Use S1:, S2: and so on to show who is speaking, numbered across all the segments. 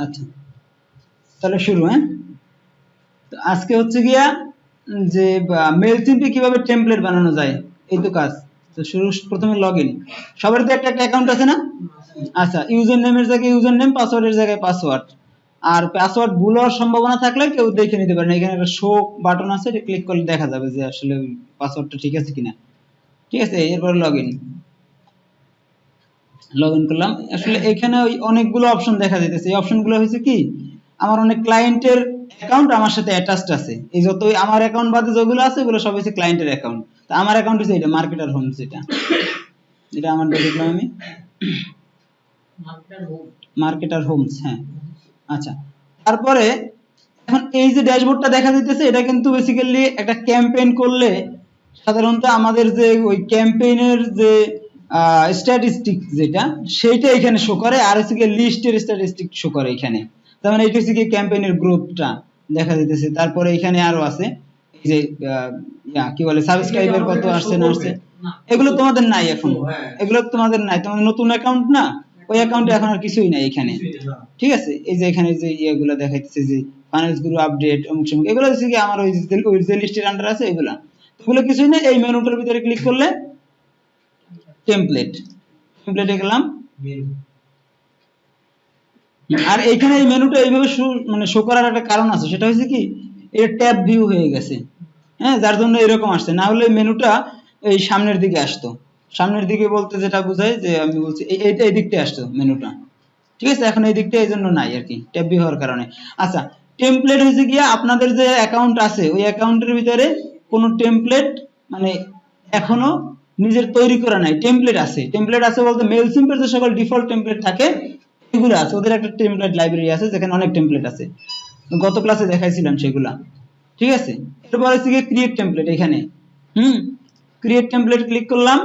S1: আচ্ছা, তাহলে শুরু। হ্যাঁ, তো আজকে হচ্ছে গিয়া যে মেল সিম্পে কিভাবে টেমপ্লেট বানানো যায়, এই তো কাজ। তো প্রথমে লগ ইন। সবার তো একটা একটা অ্যাকাউন্ট আছে না? আচ্ছা, ইউজার নেমের জায়গায় ইউজার নেম, পাসওয়ার্ডের জায়গায় পাসওয়ার্ড। আর পাসওয়ার্ড ভুল হওয়ার সম্ভাবনা থাকলে কেউ দেখে নিতে পারে না, এখানে একটা শো বাটন আছে, এটা ক্লিক করলে দেখা যাবে যে আসলে পাসওয়ার্ডটা ঠিক আছে কিনা। ঠিক আছে, এরপর লগ ইন করলাম। আসলে এখানে ওই অনেকগুলো অপশন দেখা যাইতেছে। এই অপশনগুলো হয়েছে কি, আমার অনেক ক্লায়েন্টের অ্যাকাউন্ট আমার সাথে অ্যাটাচড আছে। এই যত আমার অ্যাকাউন্ট বাদে যেগুলো আছে ওগুলো সব হচ্ছে ক্লায়েন্টের অ্যাকাউন্ট। তো আমার অ্যাকাউন্ট হচ্ছে এটা মার্কেটার হোমস, এটা আমার দেখলাম আমি মার্কেটার হোমস। হ্যাঁ, আচ্ছা। তারপরে এখন এই যে ড্যাশবোর্ডটা দেখা যাইতেছে, এটা কিন্তু বেসিক্যালি একটা ক্যাম্পেইন করলে সাধারণত আমাদের যে ওই ক্যাম্পেইনের যে স্ট্যাটিস্টিক যেটা, সেইটা এখানে শো করে। আর হচ্ছে গিয়ে লিস্টের স্ট্যাটিস্টিক শো করে এখানে। তার মানে এটা হচ্ছে গিয়ে ক্যাম্পেইনের গ্রোথটা দেখা যাইতেছে। তারপরে এখানে আরো আছে এই যে কি বলে সাবস্ক্রাইবার কত আসছে না আসছে, এগুলো তোমাদের নাই এখন। এগুলো তোমাদের নাই, তোমাদের নতুন অ্যাকাউন্ট না, ওই অ্যাকাউন্টে এখন আর কিছুই নাই এখানে। ঠিক আছে, এই যে এখানে যে ইয়েগুলো দেখাইতেছে যে ফাইন্যান্স গুরু আপডেট অমুক সমুক, এগুলো হচ্ছে কি আমার ওই যে লিস্টের আন্ডার আছে এগুলা। এগুলো কিছুই না। এই মেনুটার ভিতরে ক্লিক করলে টেমপ্লেটে গেলাম। আর এইখানে এই মেনুটা এইভাবে মানে শো করার একটা কারণ আছে, সেটা হচ্ছে কি এটা ট্যাব ভিউ হয়ে গেছে। হ্যাঁ, যার জন্য এরকম আসছে। না হলে মেনুটা এই সামনের দিকে আসতো। সামনের দিকে বলতে যেটা বোঝায় যে আমি বলছি এই দিকটা আসতো মেনুটা। ঠিক আছে, এখন এই দিকটা এই জন্য নাই আর কি, ট্যাব ভিউ হওয়ার কারণে। আচ্ছা, টেমপ্লেট হয়েছে গিয়া আপনাদের যে অ্যাকাউন্ট আছে ওই অ্যাকাউন্টের ভিতরে কোনো টেমপ্লেট মানে এখনো নিজের তৈরি করা নাই। টেমপ্লেট আছে বলতে মেল সিম্পের যে সকল ডিফল্ট টেমপ্লেট থাকে এগুলো আছে, ওদের একটা টেমপ্লেট লাইব্রেরি আছে যেখানে অনেক টেমপ্লেট আছে, গত ক্লাসে দেখাইছিলাম সেগুলা। ঠিক আছে, এরপর হচ্ছে গিয়ে ক্রিয়েট টেমপ্লেট। এখানে ক্রিয়েট টেমপ্লেট ক্লিক করলাম।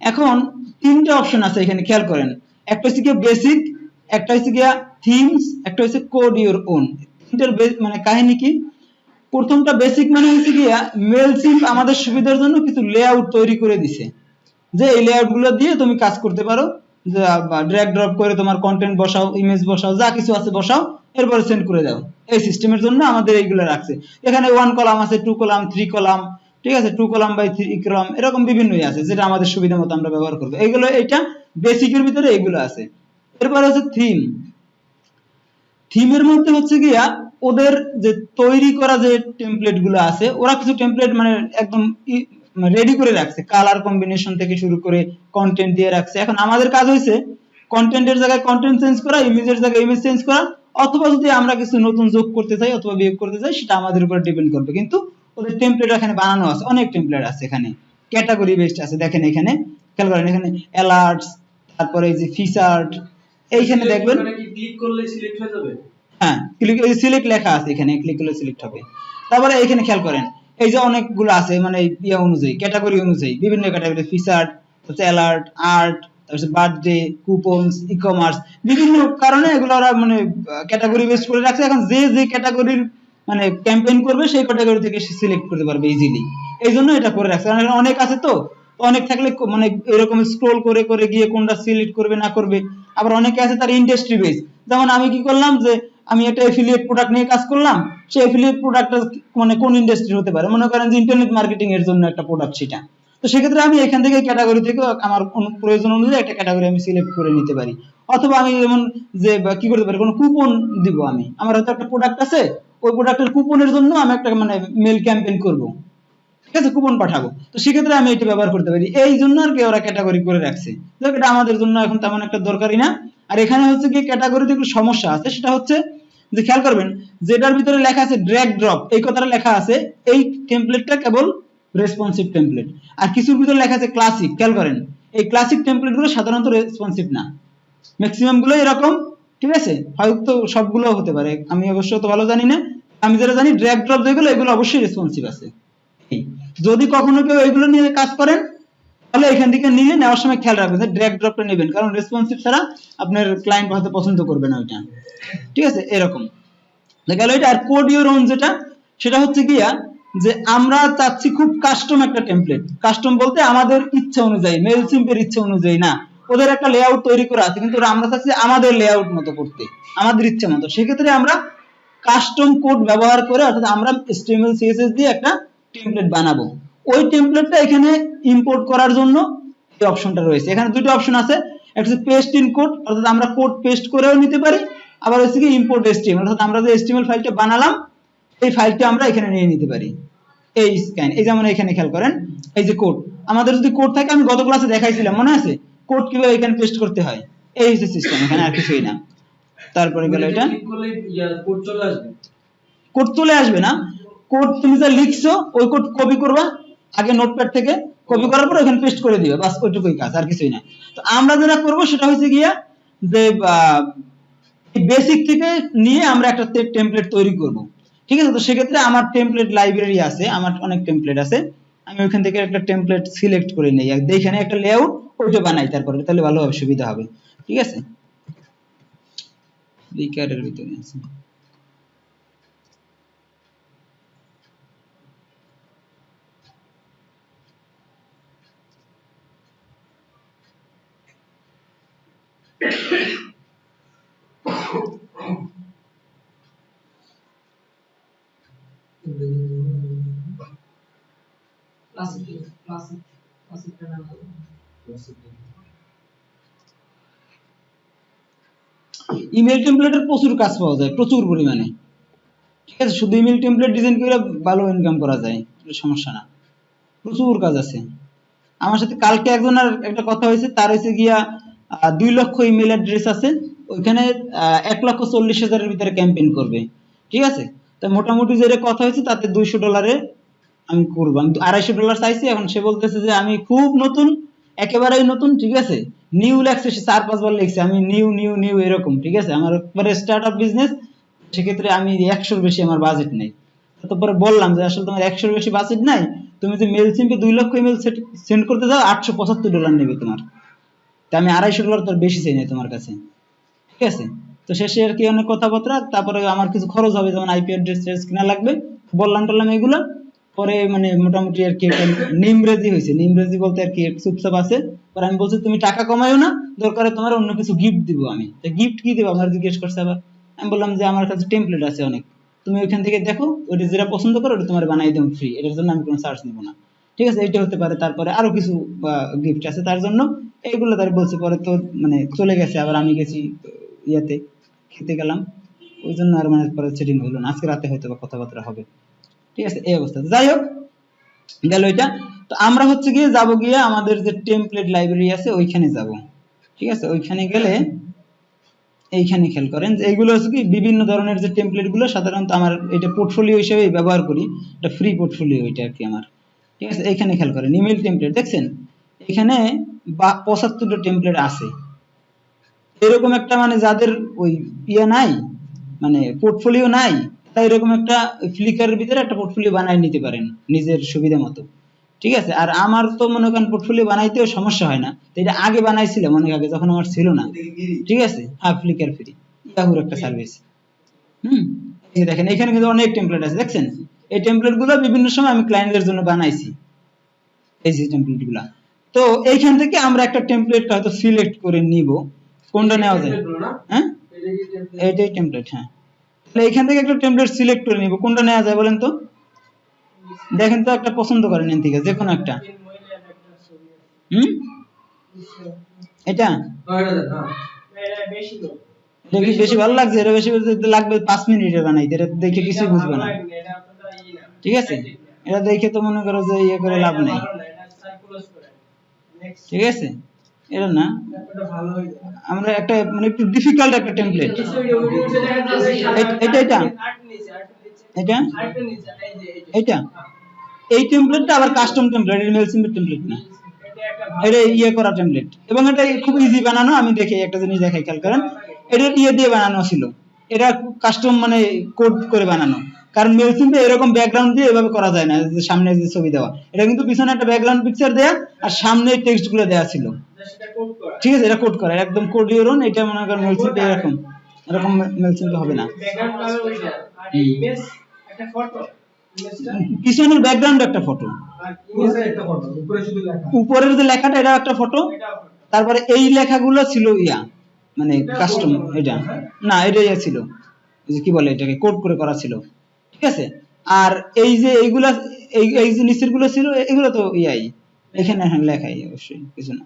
S1: এখন তিনটা অপশন আছে এখানে, খেয়াল করেন। একটা হচ্ছে গিয়ে বেসিক, একটা হচ্ছে গিয়া থিমস, একটা হচ্ছে কোড ইওর ওন। তিনটার মানে কাহিনী কি, প্রথমটা বেসিক মানে হচ্ছে গিয়া মেলচিম্প আমাদের সুবিধার জন্য কিছু লেআউট তৈরি করে দিছে, যে এই লেআউট গুলো দিয়ে তুমি কাজ করতে পারো। ড্র্যাগ ড্রপ করে তোমার কন্টেন্ট বসাও, ইমেজ বসাও, যা কিছু আছে বসাও, এরপরে সেন্ড করে দাও। এই সিস্টেমের জন্য আমাদের এইগুলো রাখছে। এখানে 1 কলাম আছে, 2 কলাম, 3 কলাম। ঠিক আছে, 2 কলাম বাই 3 কলাম, এরকম বিভিন্নই আছে, যেটা আমাদের সুবিধা মতো আমরা ব্যবহার করবো। এইগুলো এইটা বেসিকের ভিতরে এইগুলো আছে। এরপরে হচ্ছে থিমের মধ্যে হচ্ছে গিয়া ওদের যে তৈরি করা যে টেমপ্লেট গুলো আছে, ওরা কিছু টেমপ্লেট মানে একদম রেডি করে রাখছে, কালার কম্বিনেশন থেকে শুরু করে কন্টেন্ট দিয়ে রাখছে। এখন আমাদের কাজ হয়েছে কন্টেন্টের জায়গায় কন্টেন্ট চেঞ্জ করা, ইমেজের জায়গায় ইমেজ চেঞ্জ করা, অথবা যদি আমরা কিছু নতুন যোগ করতে চাই অথবা বিয়োগ করতে চাই সেটা আমাদের উপর ডিপেন্ড করবে। কিন্তু ওদের টেমপ্লেট এখানে বানানো আছে, অনেক টেমপ্লেট আছে এখানে, ক্যাটাগরি বেসড আছে। দেখেন এখানে খেয়াল করেন, এখানে অ্যালার্টস, তারপরে এই যে ফিচার্ড, এইখানে দেখবেন ক্লিক করলে সিলেক্ট হয়ে যাবে। হ্যাঁ, ক্লিক এই সিলেক্ট লেখা আছে এখানে, ক্লিক করলে সিলেক্ট হবে। তারপরে এখানে খেয়াল করেন এই যে অনেকগুলো আছে, মানে ইয়া অনুযায়ী, ক্যাটাগরি অনুযায়ী, বিভিন্ন ক্যাটাগরি, ফিচার্ড, হচ্ছে অ্যালার্ট, আর্ট, তারপর বার্থডে, কুপনস, ই-কমার্স, বিভিন্ন কারণে এগুলো ওরা মানে ক্যাটাগরি বেস করে রাখছে। এখন যে যে ক্যাটাগরির মানে ক্যাম্পেইন করবে সেই ক্যাটাগরি থেকে সিলেক্ট করতে পারবে ইজিলি, এই জন্য এটা করে রাখছে। কারণ অনেক আছে তো, অনেক থাকলে মানে এরকম স্ক্রল করে করে গিয়ে কোনটা সিলেক্ট করবে না করবে। আবার অনেকে আছে তার ইন্ডাস্ট্রি বেস, যেমন আমি কি করলাম যে আমি একটা এফিলিয়েট প্রোডাক্ট নিয়ে কাজ করলাম, সেই এফিলিয়েট প্রোডাক্টটা মানে কোন ইন্ডাস্ট্রি হতে পারে, মনে করেন যে ইন্টারনেট মার্কেটিং এর জন্য একটা প্রোডাক্ট সেটা। তো সেক্ষেত্রে আমি এখান থেকে ক্যাটাগরি থেকে আমার প্রয়োজন অনুযায়ী একটা ক্যাটাগরি আমি সিলেক্ট করে নিতে পারি। অথবা আমি যেমন যে কি করতে পারি, কোনো কুপন দিব, আমি আমার হয়তো একটা প্রোডাক্ট আছে, ওই প্রোডাক্টের কুপনের জন্য আমি একটা মানে মেল ক্যাম্পেইন করব, ঠিক আছে, কুপন পাঠাবো। তো সেক্ষেত্রে আমি এটা ব্যবহার করতে পারি, এই জন্য আর কি ওরা ক্যাটাগরি করে রাখছে। এটা আমাদের জন্য এখন তেমন একটা দরকারি না। আর এখানে হচ্ছে কি ক্যাটাগরিতে একটু সমস্যা আছে, সেটা হচ্ছে যে খেয়াল করবেন যেটার ভিতরে লেখা আছে ড্র্যাগ ড্রপ, এই কথাটা লেখা আছে, এই টেমপ্লেটটা কেবল রেসপন্সিভ টেমপ্লেট। আর কিছুর ভিতরে লেখা আছে ক্লাসিক, খেয়াল করেন এই ক্লাসিক টেমপ্লেট গুলো সাধারণত রেসপন্সিভ না, ম্যাক্সিমাম গুলো এরকম। ঠিক আছে, হয়তো সবগুলো হতে পারে, আমি অবশ্য তো ভালো জানি না। আমি যেটা জানি ড্র্যাগ ড্রপ যেগুলো, এগুলো অবশ্যই রেসপন্সিভ আছে। যদি কখনো কেউ এগুলো নিয়ে কাজ করেন তাহলে এখান থেকে নিয়ে নেওয়ার সময় খেয়াল রাখবেন যে ড্র্যাগ ড্রপটা নেবেন, কারণ রেসপন্সিভ ছাড়া আপনার ক্লায়েন্ট হয়তো পছন্দ করবে না ওইটা। ঠিক আছে, এরকম গেল এটা। আর কোড ইওর ওন যেটা, সেটা হচ্ছে গিয়া যে আমরা চাচ্ছি খুব কাস্টম একটা টেমপ্লেট। কাস্টম বলতে আমাদের ইচ্ছা অনুযায়ী, মেল সিম্পের ইচ্ছা অনুযায়ী না, ওদের একটা লেআউট তৈরি করা আছে, কিন্তু আমরা চাচ্ছি আমাদের লেআউট মতো করতে, আমাদের ইচ্ছা মতো। সেক্ষেত্রে আমরা কাস্টম কোড ব্যবহার করে, অর্থাৎ আমরা HTML CSS দিয়ে একটা টেমপ্লেট বানাবো। ওই টেমপ্লেটটা এখানে ইম্পোর্ট করার জন্য এই অপশনটা রয়েছে। এখানে দুটো অপশন আছে, একটা হচ্ছে পেস্ট ইন কোড, অর্থাৎ আমরা কোড পেস্ট করেও নিতে পারি, আবার হচ্ছে কি ইম্পোর্ট HTML, অর্থাৎ আমরা যে HTML ফাইলটা বানালাম এই ফাইলটা আমরা এখানে নিয়ে নিতে পারি। এই স্ক্যান, এই যেমন এখানে খেয়াল করেন, এই যে কোড, আমাদের যদি কোড থাকে, আমি গত ক্লাসে দেখাইছিলাম মনে আছে কোড কিভাবে এখানে পেস্ট করতে হয়, এই হচ্ছে সিস্টেম, এখানে আর কিছুই না। তারপরে গেল এটা কোড চলে আসবে না, কোড তুমি যা লিখছো ওই কোড কপি করবা আগে নোটপ্যাড থেকে, কপি করার পর এখানে পেস্ট করে দিবে, বাস ওইটুকুই কাজ, আর কিছুই না। তো আমরা যেটা করব সেটা হচ্ছে গিয়া যে বেসিক থেকে নিয়ে আমরা একটা টেমপ্লেট তৈরি করব, ঠিক আছে। তো সেক্ষেত্রে আমার টেমপ্লেট লাইব্রেরি আছে, আমার অনেক টেমপ্লেট আছে, আমি ওইখান থেকে একটা টেমপ্লেট সিলেক্ট করে নেই, এখানে একটা লেআউট ওইটা বানাই, তারপরে তাহলে ভালো হবে, সুবিধা হবে, ঠিক আছে। রিকার্ডের ভিতরে আছে ইমেল টেমপ্লেটের প্রচুর কাজ পাওয়া যায়, প্রচুর পরিমাণে, ঠিক আছে। শুধু ইমেল টেমপ্লেট ডিজাইন করে ভালো ইনকাম করা যায়, এটা সমস্যা না, প্রচুর কাজ আছে। আমার সাথে কালকে একজনের একটা কথা হয়েছে, তার হয়েছে গিয়া 2 লক্ষ ইমেল অ্যাড্রেস আছে, ওইখানে 1,40,000-এর ভিতরে ক্যাম্পেইন করবে, ঠিক আছে। তো মোটামুটি যেটা কথা হয়েছে তাতে $200 আমি করবো, আমি $250 চাইছি, এখন সে বলতেছে যে আমি খুব নতুন, একেবারেই নতুন, ঠিক আছে, নিউ লেখছে, সে 4-5 বার লিখছে, আমি নিউ নিউ নিউ এরকম, ঠিক আছে, আমার একবারে স্টার্টআপ বিজনেস, সেক্ষেত্রে আমি 100-র বেশি আমার বাজেট নেই। তারপরে বললাম যে আসলে তোমার 100-র বেশি বাজেট নাই, তুমি যে মেল সিম্পে 2 লক্ষ ইমেল সেন্ড করতে যাও, $875 নেবে তোমার, তা আমি $250 তোর বেশি চাই না তোমার কাছে, ঠিক আছে। তো শেষে আর কি অনেক কথাবার্তা, তারপরে আমার কিছু খরচ হবে, যেমন আইপি অ্যাড্রেস কিনা লাগবে, বললাম টললাম এগুলো, পরে মানে মোটামুটি আর কি নিমরেজি হয়েছে, নিমরেজি বলতে আর কি চুপচাপ আছে। পরে আমি বলছি তুমি টাকা কমাইও না, দরকারে তোমার অন্য কিছু গিফট দিব আমি। তো গিফট কি দেবো আমার জিজ্ঞেস করছে আবার, আমি বললাম যে আমার কাছে টেমপ্লেট আছে অনেক, তুমি ওইখান থেকে দেখো, ওইটা যেটা পছন্দ করো ওটা তোমার বানাই দেবো ফ্রি, এটার জন্য আমি কোনো চার্জ নিব না, ঠিক আছে। এটা হতে পারে, তারপরে আরো কিছু গিফট আছে তার জন্য, এইগুলো তার বলছে। পরে তো মানে চলে গেছে, আবার আমি গেছি ইয়াতে, খেতে গেলাম, ওই জন্য আর মানে পরে সেটিং হলো না, আজকে রাতে হয়তো বা কথাবার্তা হবে, ঠিক আছে। এই অবস্থা, যাই হোক গেল এটা। তো আমরা হচ্ছে গিয়ে যাব গিয়ে আমাদের যে টেমপ্লেট লাইব্রেরি আছে ওইখানে যাব, ঠিক আছে। ওইখানে গেলে এইখানে খেয়াল করেন যে এইগুলো হচ্ছে কি বিভিন্ন ধরনের যে টেমপ্লেট গুলো, সাধারণত আমার এটা পোর্টফোলিও হিসেবে ব্যবহার করি, এটা ফ্রি পোর্টফোলিও এটা আর কি আমার, ঠিক আছে। এইখানে খেয়াল করেন ইমেল টেমপ্লেট, দেখছেন এখানে 75টা টেমপ্লেট আছে। এরকম একটা মানে যাদের ওই ইয়ে নাই, মানে পোর্টফোলিও নাই, তাই এরকম একটা ফ্লিকারের ভিতরে একটা পোর্টফোলিও বানাই নিতে পারেন নিজের সুবিধা মতো, ঠিক আছে। আর আমার তো মনে করেন পোর্টফোলিও বানাইতেও সমস্যা হয় না, তো এটা আগে বানাইছিলাম অনেক আগে, যখন আমার ছিল না, ঠিক আছে। হ্যাঁ, ফ্লিকার ফ্রি, ইয়াহুর একটা সার্ভিস। এই যে দেখেন এখানে কিন্তু অনেক টেমপ্লেট আছে, দেখছেন এই টেমপ্লেট গুলো বিভিন্ন সময় আমি ক্লায়েন্টদের জন্য বানাইছি, এই যে টেমপ্লেট গুলা। তো এইখান থেকে আমরা একটা টেমপ্লেট হয়তো সিলেক্ট করে নিব, কোনটা নেওয়া যায়, হ্যাঁ এইটাই টেমপ্লেট, হ্যাঁ। তাহলে এইখান থেকে একটা টেমপ্লেট সিলেক্ট করে নিব, কোনটা নেওয়া যায় বলেন তো, দেখেন তো একটা পছন্দ করেন এখান থেকে যে কোনো একটা, এটা এটা কি বেশি ভালো লাগছে, এটা বেশি লাগবে 5 মিনিটের বানাইতে, এটা দেখে কিছুই বুঝবে না, ঠিক আছে। এটা দেখে তো মনে করো যে ইয়ে করে লাভ নাই, ঠিক আছে। এটা না, আমরা একটা মানে একটু ডিফিকাল্ট একটা টেমপ্লেট, এটা এটা এটা এটা এই টেমপ্লেটটা আবার কাস্টম টেমপ্লেট, এটা মেল সিম্পল টেমপ্লেট না, এটা ইয়ে করা টেমপ্লেট, এবং এটা খুব ইজি বানানো। আমি দেখি একটা জিনিস দেখাই, খেয়াল করেন এটা ইয়ে দিয়ে বানানো ছিল, এটা কাস্টম মানে কোড করে বানানো, কারণ মেল সিম্পল এরকম ব্যাকগ্রাউন্ড দিয়ে এভাবে করা যায় না, যে সামনে যে ছবি দেওয়া, এটা কিন্তু পিছনে একটা ব্যাকগ্রাউন্ড পিকচার দেয়া আর সামনে টেক্সট গুলো দেওয়া ছিল, ঠিক আছে। এটা কোড করা একদম কোড ইউরন, এটা মনে করেন মেল সিম্পল এরকম এরকম মেল সিম্পল হবে না, পিছনের ব্যাকগ্রাউন্ড একটা ফটো, উপরের যে লেখাটা এটা একটা ফটো, তারপরে এই লেখাগুলো ছিল মানে কাস্টম, এটা না, এটা ছিল কি বলে এটাকে কোড করে করা ছিল, ঠিক আছে। আর এই যে এইগুলা এই যে নিচের গুলো ছিল এগুলো তো এখানে লেখাই অবশ্যই কিছু না।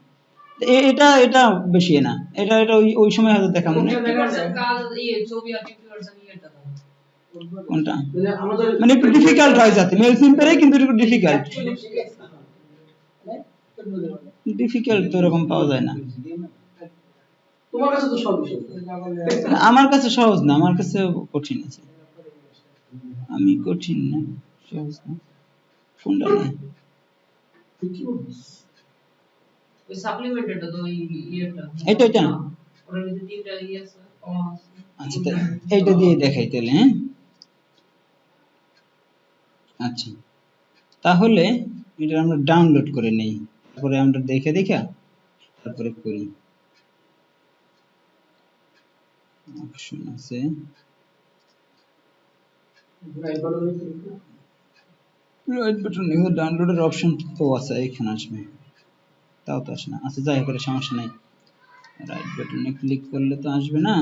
S1: এটা এটা বেশি না, এটা এটা ওই সময় হয়তো দেখা মনে কোনটা মানে একটু ডিফিকাল্ট হয় যাতে মেল সিম্পলে, কিন্তু একটু ডিফিকাল্ট তো এরকম পাওয়া যায় না।
S2: তোমার কাছে তো সহজ,
S1: আমার কাছে সহজ না, আমার কাছে কঠিন আছে। আমি কঠিন না, সহজ না, কোনটা নেই
S2: ওই সাপ্লিমেন্টটা তো ওই
S1: এটা এটা না,
S2: ওর মধ্যে তিনটা আছে।
S1: আচ্ছা এইটা দিয়ে দেখাই তাহলে। হ্যাঁ আচ্ছা, তাহলে এটা আমরা ডাউনলোড করে নেই, তারপরে আমরা দেখে তারপরে করি। অপশন আছে, রাইট বাটন নিয়ে ডাউনলোডের অপশন তো আছে, এখানে আসবে, তাও তো আসে না। আচ্ছা যাই হোক, সমস্যা নাই, রাইট বাটনে ক্লিক করলে তো আসবে না,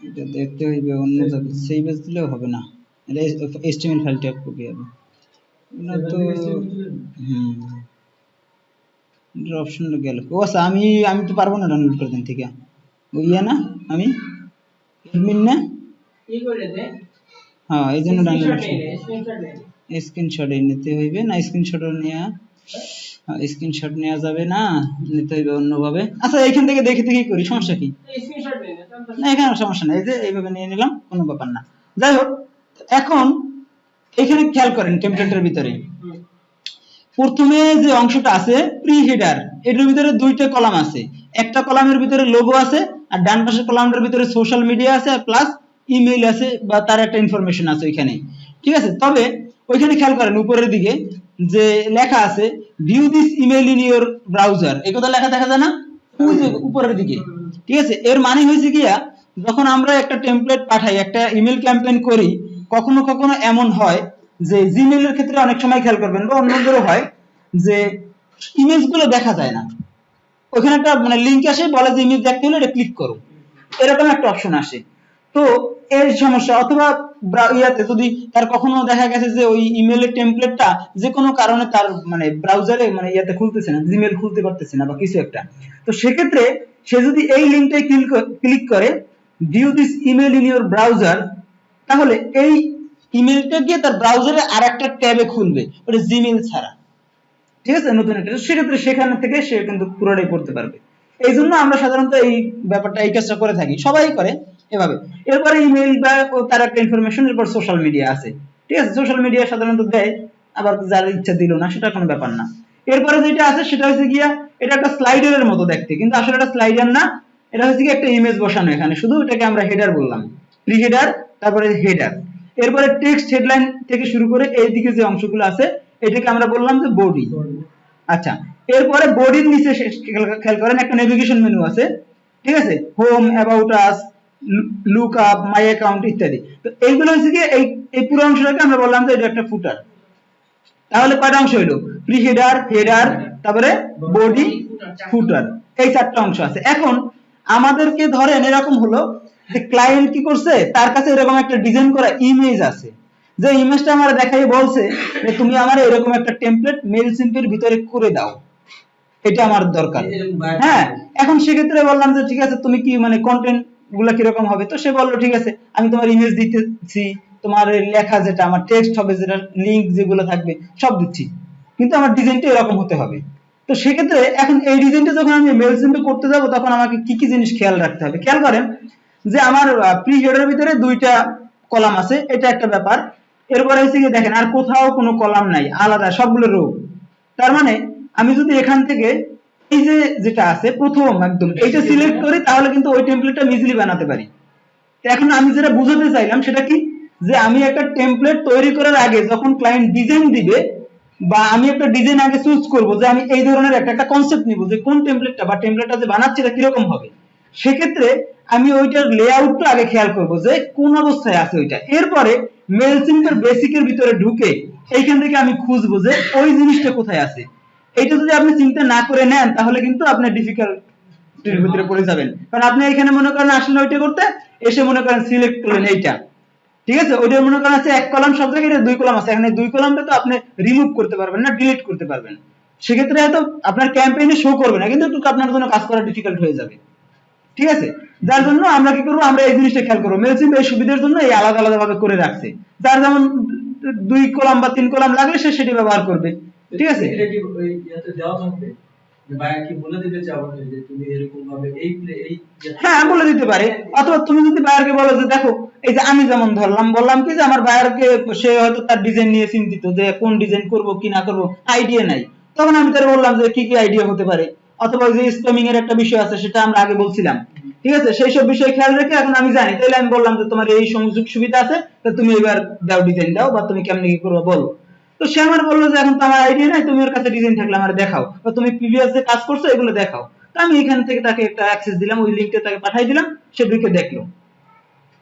S1: এটা দেখতে হইবে অন্য জায়গায়, সেভ এজ দিলেও হবে না, এটা এইচটিএমএল ফাইলটা কপি হবে না তো। এটার অপশন গেল, ও আচ্ছা আমি তো পারবো না ডাউনলোড করে দেন থেকে, ওই না আমি এডমিন না,
S2: কি করে দে,
S1: হ্যাঁ এই জন্য ডাউনলোড স্ক্রিনশট নিতে হইবে না, স্ক্রিনশট নেওয়া যাবে না, নিতে হইবে অন্যভাবে। আচ্ছা এইখান থেকে দেখে দেখে করি, সমস্যা কি, না এখানে সমস্যা নাই, এই যে এইভাবে নিয়ে নিলাম, কোনো ব্যাপার না। যাই হোক, এখন এখানে খেয়াল করেন টেমপ্লেটের ভিতরে প্রথমে যে অংশটা আছে প্রি হেডার, এটার ভিতরে দুইটা কলাম আছে, একটা কলামের ভিতরে লোগো আছে আর ডান পাশের কলামটার ভিতরে সোশ্যাল মিডিয়া আছে আর প্লাস ইমেইল আছে বা তার একটা ইনফরমেশন আছে ওইখানে, ঠিক আছে। তবে ওইখানে খেয়াল করেন উপরের দিকে যে লেখা আছে view this email in your browser, এই কথা লেখা দেখা যায় না ওই যে উপরের দিকে, ঠিক আছে। এর মানে হয়েছে গিয়া যখন আমরা একটা টেমপ্লেট পাঠাই, একটা ইমেল ক্যাম্পেইন করি, কখনো কখনো এমন হয় যে জিমেইলের ক্ষেত্রে অনেক সময় খেয়াল করবেন বা অন্যদেরও হয় যে ইমেজ গুলো দেখা যায় না, ওখানে একটা মানে লিংক আসে, বলে যে ইমেজ দেখতে হলে এটা ক্লিক করো, এরকম একটা অপশন আসে। তো এর সমস্যা, অথবা ইয়াতে যদি তার কখনো দেখা গেছে যে ওই ইমেলের টেমপ্লেটটা যে কোনো কারণে তার মানে ব্রাউজারে মানে ইয়াতে খুলতেছে না, জিমেইল খুলতে পারতেছে না বা কিছু একটা, তো সেক্ষেত্রে সে যদি এই লিংকটায় ক্লিক করে view this email in your browser, তাহলে এই ইমেলটা গিয়ে তার ব্রাউজারে আরেকটা ট্যাবে খুলবে, ওটা জিমেইল ছাড়া, ঠিক আছে, নতুন একটা, সেক্ষেত্রে সেখান থেকে সে কিন্তু পুরোটাই পড়তে পারবে। এই জন্য আমরা সাধারণত এই ব্যাপারটা এই কাজটা করে থাকি, সবাই করে এভাবে। এরপরে ইমেইল বা তার একটা ইনফরমেশন, এরপর সোশ্যাল মিডিয়া আছে, ঠিক আছে, সোশ্যাল মিডিয়া সাধারণত দেয়, আবার যার ইচ্ছা দিল না, সেটা কোনো ব্যাপার না। এরপরে যেটা আছে সেটা হচ্ছে গিয়া এটা একটা স্লাইডারের মতো দেখতে, কিন্তু আসলে এটা স্লাইডার না, এটা হচ্ছে কি একটা ইমেজ বসানো এখানে, শুধু এটাকে আমরা হেডার বললাম, প্রি হেডার, তারপরে হেডার, এরপরে টেক্সট হেডলাইন থেকে শুরু করে এই দিকে যে অংশগুলো আছে এটাকে আমরা বললাম যে বডি। আচ্ছা, এরপরে বডির নিচে খেয়াল করেন একটা নেভিগেশন মেনু আছে, ঠিক আছে, home, about us, look up, my account ইত্যাদি। তো এইগুলো হচ্ছে কি এই পুরো অংশটাকে আমরা বললাম যে এটা একটা ফুটার। তাহলে কয়টা অংশ হলো, প্রি হেডার, হেডার, তারপরে বডি, ফুটার, এই চারটা অংশ আছে। এখন আমাদেরকে ধরেন এরকম হলো যে ক্লায়েন্ট কি করছে, তার কাছে এরকম একটা ডিজাইন করা ইমেজ আছে, যে ইমেজটা আমার দেখাই বলছে যে তুমি আমার এরকম একটা টেমপ্লেট মেল সিম্পের ভিতরে করে দাও, এটা আমার দরকার। হ্যাঁ, এখন সেক্ষেত্রে বললাম যে ঠিক আছে, তুমি কি মানে কন্টেন্ট গুলা কিরকম হবে, তো সে বললো ঠিক আছে আমি তোমার ইমেজ দিতেছি, তোমার লেখা যেটা আমার টেক্সট হবে, যেটা লিংক যেগুলো থাকবে সব দিচ্ছি, কিন্তু আমার ডিজাইনটা এরকম হতে হবে। তো সেক্ষেত্রে এখন এই ডিজাইনটা যখন আমি মেল সিম্পে করতে যাব, তখন আমাকে কি কি জিনিস খেয়াল রাখতে হবে, খেয়াল করেন যে আমার প্রি হেডারের ভিতরে দুইটা কলাম আছে, এটা একটা ব্যাপার। এরপরে হচ্ছে কি দেখেন আর কোথাও কোনো কলাম নাই, আলাদা সবগুলো রো। তার মানে আমি যদি এখান থেকে এই যে যেটা আছে প্রথম একদম এইটা সিলেক্ট করি, তাহলে কিন্তু ওই টেমপ্লেটটা ইজিলি বানাতে পারি। তো এখন আমি যেটা বুঝাতে চাইলাম সেটা কি, যে আমি একটা টেমপ্লেট তৈরি করার আগে যখন ক্লায়েন্ট ডিজাইন দিবে, বা আমি একটা ডিজাইন আগে চুজ করব, যে আমি এই ধরনের একটা কনসেপ্ট নিব যে কোন টেমপ্লেটটা বা টেমপ্লেটটা যে বানাচ্ছি এটা কিরকম হবে, সেক্ষেত্রে আমি ওইটার লেআউটটা আগে খেয়াল করব যে কোন অবস্থায় আছে ওইটা। এরপরে মেলসিম্পের বেসিকের ভিতরে ঢুকে এইখান থেকে আমি খুঁজবো যে ওই জিনিসটা কোথায় আছে, এইটা যদি আপনি চিন্তা না করে নেন তাহলে কিন্তু আপনি ডিফিকাল্টির ভিতরে পড়ে যাবেন, কারণ আপনি এখানে মনে করেন আসলে ওইটা করতে এসে মনে করেন সিলেক্ট করলেন এইটা, ঠিক আছে, ওইটা মনে করেন আছে এক কলাম সব জায়গায়, এটা দুই কলাম আছে, এখানে দুই কলামটা তো আপনি রিমুভ করতে পারবেন না, ডিলিট করতে পারবেন, সেক্ষেত্রে হয়তো আপনার ক্যাম্পেইনে শো করবে না, কিন্তু একটু আপনার জন্য কাজ করা ডিফিকাল্ট হয়ে যাবে, ঠিক আছে। যার জন্য আমরা কি করবো, আমরা এই জিনিসটা খেয়াল করবো, মেলসিম এই সুবিধার জন্য এই আলাদা আলাদা ভাবে করে রাখছে, যার যেমন দুই কলাম বা তিন কলাম লাগলে সে সেটি ব্যবহার করবে, ঠিক আছে।
S3: এটা কি ওই ইয়াতে দেওয়া থাকবে যে ভাইয়া কি বলে দিবে যে আমাকে যে তুমি এরকম ভাবে এই
S1: হ্যাঁ বলে দিতে পারে, অথবা তুমি যদি বায়ারকে বলো যে দেখো এই যে আমি যেমন ধরলাম বললাম কি যে আমার বায়ারকে সে হয়তো তার ডিজাইন নিয়ে চিন্তিত যে কোন ডিজাইন করব কি না করব আইডিয়া নাই, তখন আমি তার বললাম যে কি কি আইডিয়া হতে পারে, অথবা যে স্প্যামিং এর একটা বিষয় আছে সেটা আমরা আগে বলছিলাম, ঠিক আছে, সেই সব বিষয় খেয়াল রেখে এখন আমি জানি, তাহলে আমি বললাম যে তোমার এই সংযোগ সুবিধা আছে, তো তুমি এবার দাও ডিজাইন দাও, বা তুমি কেমনে কি করবে বলো। তো সে আমার বললো যে এখন তো আমার আইডিয়া নাই, তুমি ওর কাছে ডিজাইন থাকলে আমার দেখাও, বা তুমি প্রিভিয়াস যে কাজ করছো এগুলো দেখাও। তো আমি এখান থেকে তাকে একটা অ্যাক্সেস দিলাম, ওই লিংকটা তাকে পাঠিয়ে দিলাম, সে ঢুকে দেখলো,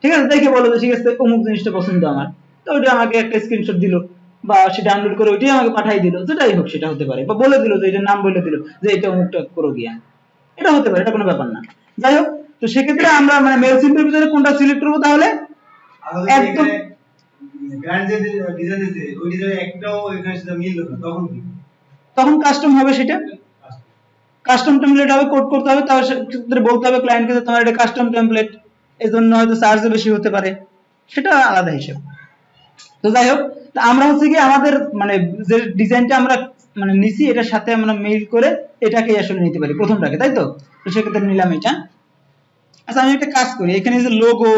S1: ঠিক আছে, দেখে বললো যে ঠিক আছে অমুক জিনিসটা পছন্দ আমার, তো ওটা আমাকে একটা স্ক্রিনশট দিল, বা সে ডাউনলোড করে ওইটাই আমাকে পাঠিয়ে দিল, যেটাই হোক সেটা হতে পারে, বা বলে দিল যে এটার নাম বলে দিল যে এটা অমুকটা করো গিয়া, এটা হতে পারে, এটা কোনো ব্যাপার না। যাই হোক, তো সেক্ষেত্রে আমরা মানে মেল সিম্পলের ভিতরে কোনটা সিলেক্ট করবো তাহলে একদম
S3: ব্র্যান্ড যে ডিজাইন দিতে ওই ডিজাইন একটাও এখানে সাথে মিল না, তখন কি
S1: তখন কাস্টম হবে, সেটা কাস্টম টেমপ্লেট হবে, কোড করতে হবে, তাহলে সেক্ষেত্রে বলতে হবে ক্লায়েন্টকে যে তোমার এটা কাস্টম টেমপ্লেট, এই জন্য হয়তো চার্জও বেশি হতে পারে, সেটা আলাদা হিসাব। তো যাই হোক, তো আমরা হচ্ছে কি আমাদের মানে যে ডিজাইনটা আমরা মানে নিছি এটার সাথে আমরা মেইল করে এটাকে আসলে নিতে পারি প্রথমটাকে, তাই তো। তো সেক্ষেত্রে নিলাম এটা। আচ্ছা আমি একটা কাজ করি, এখানে যে লোগো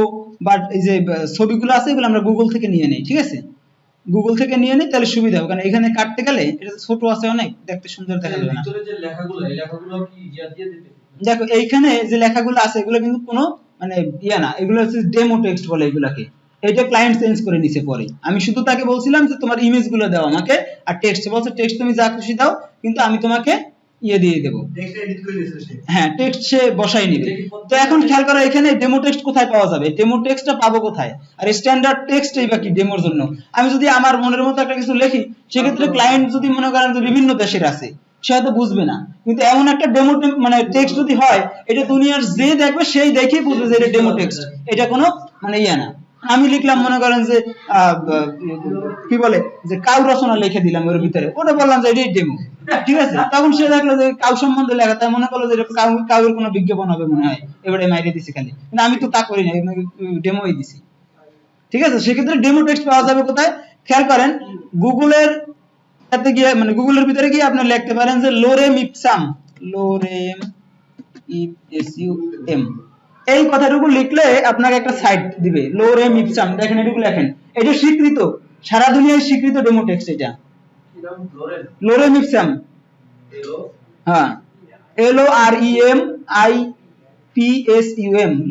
S1: বা এই যে ছবিগুলো আছে এগুলো আমরা গুগল থেকে নিয়ে নেই, ঠিক আছে, গুগল থেকে নিয়ে নেই তাহলে সুবিধা হবে, কারণ এখানে কাটতে গেলে এটা ছোট আছে অনেক, দেখতে সুন্দর দেখা যাবে না।
S3: ভিতরে যে লেখাগুলো এই লেখাগুলো কি ইয়া দিয়ে দিতে
S1: দেখো এইখানে যে লেখাগুলো আছে এগুলো কিন্তু কোনো মানে ইয়া না, এগুলো হচ্ছে ডেমো টেক্সট বলে এগুলাকে, এটা ক্লায়েন্ট চেঞ্জ করে নিছে পরে, আমি শুধু তাকে বলছিলাম যে তোমার ইমেজ গুলো দাও আমাকে, আর টেক্সট বলছে টেক্সট তুমি যা খুশি দাও, কিন্তু আমি তোমাকে ইয়ে দিয়ে দেবো,
S3: টেক্সট এডিট করে দিয়েছে সে
S1: হ্যাঁ টেক্সট সে বসাই নিবে। তো এখন খেয়াল করো এখানে ডেমো টেক্সট কোথায় পাওয়া যাবে, ডেমো টেক্সটটা পাবো কোথায়, আর স্ট্যান্ডার্ড টেক্সট এই বাকি ডেমোর জন্য আমি যদি আমার মনের মতো একটা কিছু লিখি, সেক্ষেত্রে ক্লায়েন্ট যদি মনে করেন যে বিভিন্ন দেশের আছে সে হয়তো বুঝবে না, কিন্তু এমন একটা ডেমো মানে টেক্সট যদি হয় এটা দুনিয়ার যে দেখবে সেই দেখেই বুঝবে যে এটা ডেমো টেক্সট, এটা কোনো মানে ইয়া না। আমি লিখলাম মনে করেন যে কি বলে যে কাউ রচনা লিখে দিলাম ওর ভিতরে, ওটা বললাম যে এটাই ডেমো, ঠিক আছে, তখন সে দেখলো যে কাউ সম্বন্ধে লেখা, তাই মনে করলো যে এটা কাউর কোনো বিজ্ঞাপন হবে মনে হয়, এবারে মাইরে দিছি খালি, কিন্তু আমি তো তা করি না, ডেমোই দিছি, ঠিক আছে। সেক্ষেত্রে ডেমো টেক্সট পাওয়া যাবে কোথায়, খেয়াল করেন গুগলের সাথে গিয়ে মানে গুগলের ভিতরে গিয়ে আপনি লিখতে পারেন যে লোরেম ইপসাম, লোরেম ইপসিউএম, এই কথাটুকু লিখলে আপনাকে একটা সাইট দিবে, লোরেম ইপসাম, দেখেন এটুকু লেখেন, এটা স্বীকৃত, সারা দুনিয়ায় স্বীকৃত ডেমো টেক্সট এটা,
S3: কি নাম লোরেন
S1: লোরেম ইপসাম,
S3: এলো
S1: হ্যাঁ LOREMIPSUM,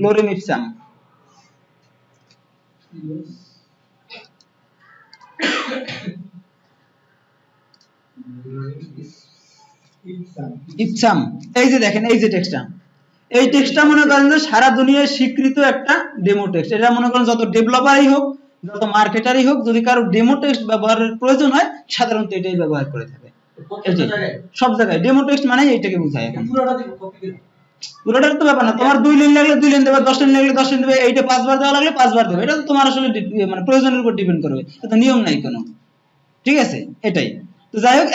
S1: লোরেম ইপসাম। ইপসাম, এই যে দেখেন এই যে টেক্সটটা, এই টেক্সটটা মনে করেন যে সারা দুনিয়ায় স্বীকৃত একটা ডেমো টেক্সট, এটা মনে করেন যত ডেভেলপারই হোক যত মার্কেটারই হোক যদি কারো ডেমো টেক্সট ব্যবহারের প্রয়োজন হয় সাধারণত এটাই ব্যবহার করে থাকে, এই যে সব জায়গায় ডেমো টেক্সট মানে এইটাকে বোঝায়। এখন
S3: পুরোটা দিব কপি করে
S1: পুরোটার তো ব্যাপার না, তোমার 2 লাইন লাগলে 2 লাইন দেবে, 10 লাইন লাগলে 10 লাইন দেবে, এইটা 5 বার দেওয়া লাগলে 5 বার দেবে, এটা তো তোমার আসলে মানে প্রয়োজনের উপর ডিপেন্ড করবে, এটা নিয়ম নাই কোনো, ঠিক আছে, এটাই। তো যাই হোক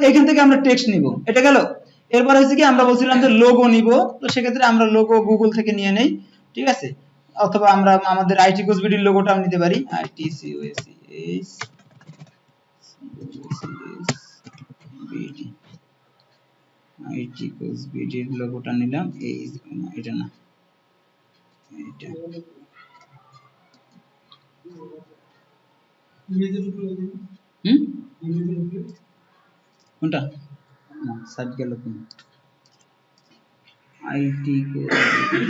S1: এখান থেকে আমরা টেক্সট নিব, এটা গেল। এরপর হচ্ছে কি আমরা বলছিলাম যে লোগো নিব, তো সেক্ষেত্রে আমরা লোগো গুগল থেকে নিয়ে নেই, ঠিক আছে, অথবা আমরা আমাদের আইটি কোচ বিডির লোগোটাও নিতে পারি, ITCOSBD, আইটি কোচ বিডির লোগোটা নিলাম, এই এটা না এটা, হুম কোনটা না সাইট গেল কোন itcoach.com,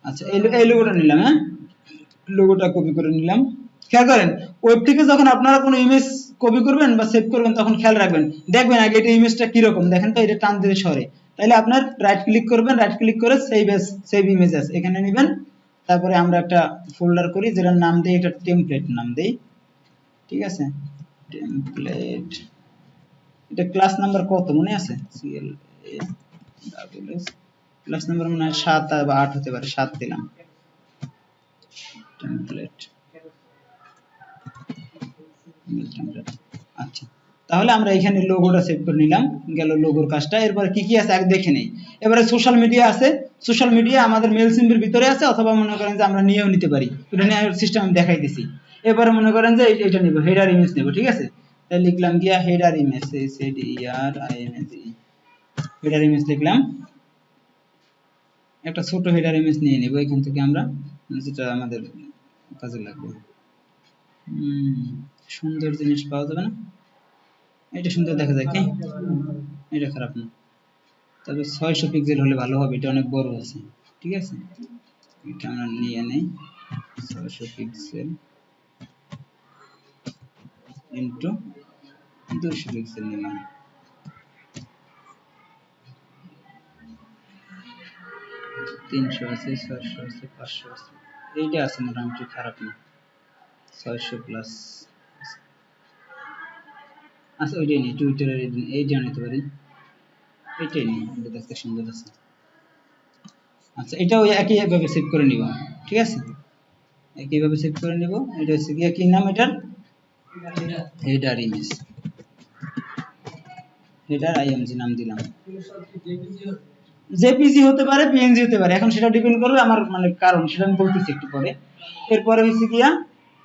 S1: আচ্ছা এই লোগোটা নিলাম, হ্যাঁ লোগোটা কপি করে নিলাম। খেয়াল করেন ওয়েব থেকে যখন আপনারা কোনো ইমেজ কপি করবেন বা সেভ করবেন তখন খেয়াল রাখবেন, দেখবেন আগে এটা ইমেজটা কিরকম, দেখেন তো এটা টান দিলে সরে, তাহলে আপনার রাইট ক্লিক করবেন, রাইট ক্লিক করে সেভ ইমেজেস এখানে নেবেন। তারপরে আমরা একটা ফোল্ডার করি যেটার নাম দেই, এটা টেমপ্লেট নাম দেই, ঠিক আছে, টেমপ্লেট। এটা ক্লাস নাম্বার কত মনে আছে? CLA ক্লাস নাম্বার মনে হয় 7 বা 8 হতে পারে, 7 দিলাম। টেমপ্লেট, আচ্ছা, তাহলে আমরা এখানে লোগোটা সেভ করে নিলাম, গেল লোগোর কাজটা। এরপরে কি কি আছে আগে দেখে নেই। এবারে সোশ্যাল মিডিয়া আছে, সোশ্যাল মিডিয়া আমাদের মেল সিম্বল ভিতরে আছে, অথবা মনে করেন যে আমরা নিয়েও নিতে পারি, এটা নিয়ে সিস্টেম আমি দেখাই দিছি। এবারে মনে করেন যে এটা নিব, হেডার ইমেজ নেব, ঠিক আছে, তাই লিখলাম গিয়া হেডার ইমেজ, হেডার ইমেজ লিখলাম। একটা ছোট হেডার ইমেজ নিয়ে নেব এখান থেকে আমরা, যেটা আমাদের কাজে লাগবে। সুন্দর জিনিস পাওয়া যাবে না, এটা সুন্দর দেখা যায় কি, এটা খারাপ না, তবে 600 পিক্সেল হলে ভালো হবে, এটা অনেক বড় আছে, ঠিক আছে, এটা আমরা নিয়ে নেই 600 পিক্সেল ইনটু 200 পিক্সেল নিলাম। তিনশো আছে, 600 আছে, 500 আছে, এইটা আছে মোটামুটি খারাপ না, 600 প্লাস আচ্ছা, ওইটাই নেই, টুইটারের এইটা নিতে পারি, এটাই নেই, এটা দেখতে সুন্দর আছে। আচ্ছা, এটাও একইভাবে সেভ করে নিব, ঠিক আছে, একইভাবে সেভ করে নিব। এটা হচ্ছে কি নাম এটার, হেডার ইমেজ, হেডার আইএমজি নাম দিলাম। জেপিজি হতে পারে, পিএনজি হতে পারে, এখন সেটা ডিপেন্ড করবে আমার মানে কারণ, সেটা আমি বলতেছি একটু পরে। এরপরে হচ্ছে গিয়া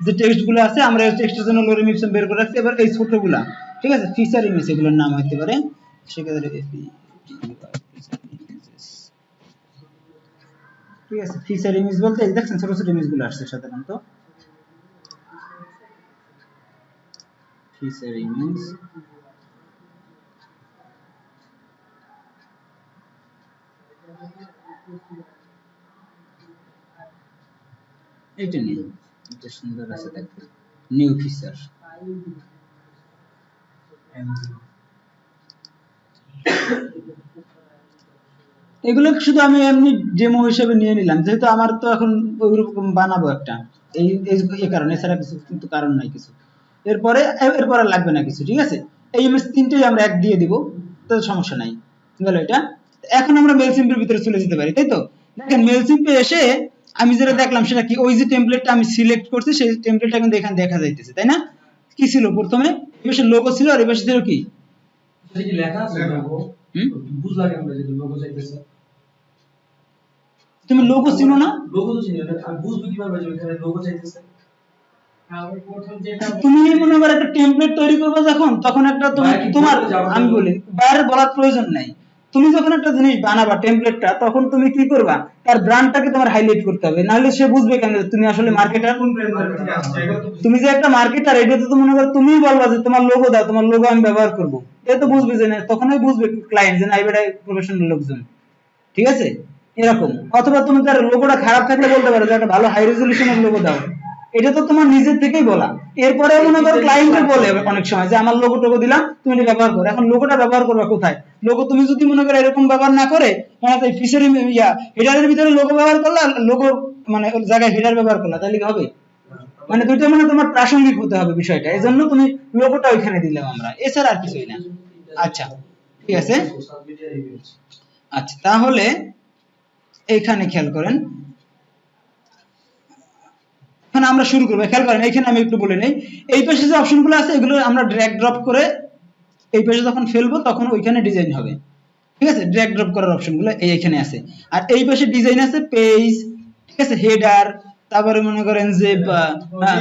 S1: যে টেক্সট গুলো আছে, আমরা টেক্সটের জন্য লরিম ইপসন বের করে রাখছি। এবার এই ছোটগুলা, ঠিক আছে, ফিচার ইমেজ এগুলোর নাম হতে পারে, সেক্ষেত্রে ঠিক আছে। ফিচার ইমেজ বলতে দেখছেন ছোট ছোট ইমেজ গুলো আসছে সাধারণত, ফিচার ইমেজ। এটা নেই, এটা সুন্দর আছে দেখতে, নিউ ফিচার। এগুলো শুধু আমি এমনি ডেমো হিসেবে নিয়ে নিলাম, যেহেতু আমার তো এখন ওইরকম বানাবো একটা, এই কারণে, এছাড়া কিছু কিন্তু কারণ নাই কিছু। এরপরে লাগবে না কিছু, ঠিক আছে। এই ইমেজ তিনটেই আমরা এক দিয়ে দিব, তো সমস্যা নাই, গেল এটা। এখন আমরা মেল সিম্পের ভিতরে চলে যেতে পারি, তাই তো। দেখেন মেল সিম্পে এসে আমি যেটা দেখলাম সেটা কি, ওই যে টেমপ্লেটটা আমি সিলেক্ট করছি সেই টেমপ্লেটটা কিন্তু এখানে দেখা যাইতেছে, তাই না। কি ছিল প্রথমে, এই পাশে লোগো ছিল, আর এই পাশে ছিল কি,
S3: এটা কি লেখা আছে লোগো? বুঝলা কেমন যে লোগো চাইতেছে?
S1: তুমি লোগো চিনো না?
S3: লোগো তো চিনি না, আমি বুঝবো কিভাবে যে এখানে লোগো চাইতেছে?
S1: তুমি মনে করো একটা টেমপ্লেট তৈরি করবে যখন, তখন একটা তোমার আমি বলি বাইরে বলার প্রয়োজন নাই। তুমি যখন একটা জিনিস বানাবা টেমপ্লেটটা, তখন তুমি কি করবা, তার ব্র্যান্ডটাকে তোমার হাইলাইট করতে হবে, নাহলে সে বুঝবে কেন তুমি আসলে মার্কেটার।
S3: কোন ব্র্যান্ড থেকে আসছে এটা তো
S1: তুমি যে একটা মার্কেটার, এটা তো মনে করো তুমিই বলবা যে তোমার লোগো দাও, তোমার লোগো আমি ব্যবহার করব, এটা তো বুঝবে যে না, তখনই বুঝবে ক্লায়েন্ট যে না এবারে প্রফেশনাল লোকজন, ঠিক আছে, এরকম। অথবা তুমি তার লোগোটা খারাপ থাকলে বলতে পারো যে একটা ভালো হাই রেজলিউশনের লোগো দাও, এটা তো তোমার নিজের থেকেই বলা। এরপরে মনে করো ক্লায়েন্টে বলে অনেক সময় যে আমার লোগো টোগো দিলাম, তুমি এটা ব্যবহার করো। এখন লোগোটা ব্যবহার করবা কোথায়, লোগো তুমি যদি মনে করো এরকম ব্যবহার না করে, মানে ফিচার হেডারের ভিতরে লোগো ব্যবহার করলা, লোগো মানে ওই জায়গায় হেডার ব্যবহার করলা, তাহলে কি হবে, মানে দুইটা মানে তোমার প্রাসঙ্গিক হতে হবে বিষয়টা, এজন্য তুমি লোগোটা ওইখানে দিলাম আমরা, এছাড়া আর কিছুই না। আচ্ছা, ঠিক আছে,
S3: সোশ্যাল মিডিয়া ইমেজ।
S1: আচ্ছা, তাহলে এইখানে খেয়াল করেন, এখন আমরা শুরু করবো, খেয়াল করেন এখানে আমি একটু বলে নেই, এই পাশে যে অপশনগুলো আছে এগুলো আমরা ড্র্যাগ ড্রপ করে এই পাশে যখন ফেলবো তখন ওইখানে ডিজাইন হবে, ঠিক আছে। ড্র্যাগ ড্রপ করার অপশনগুলো এইখানে আছে, আর এই পাশে ডিজাইন আছে পেজ, ঠিক আছে, হেডার, তারপরে মনে করেন যে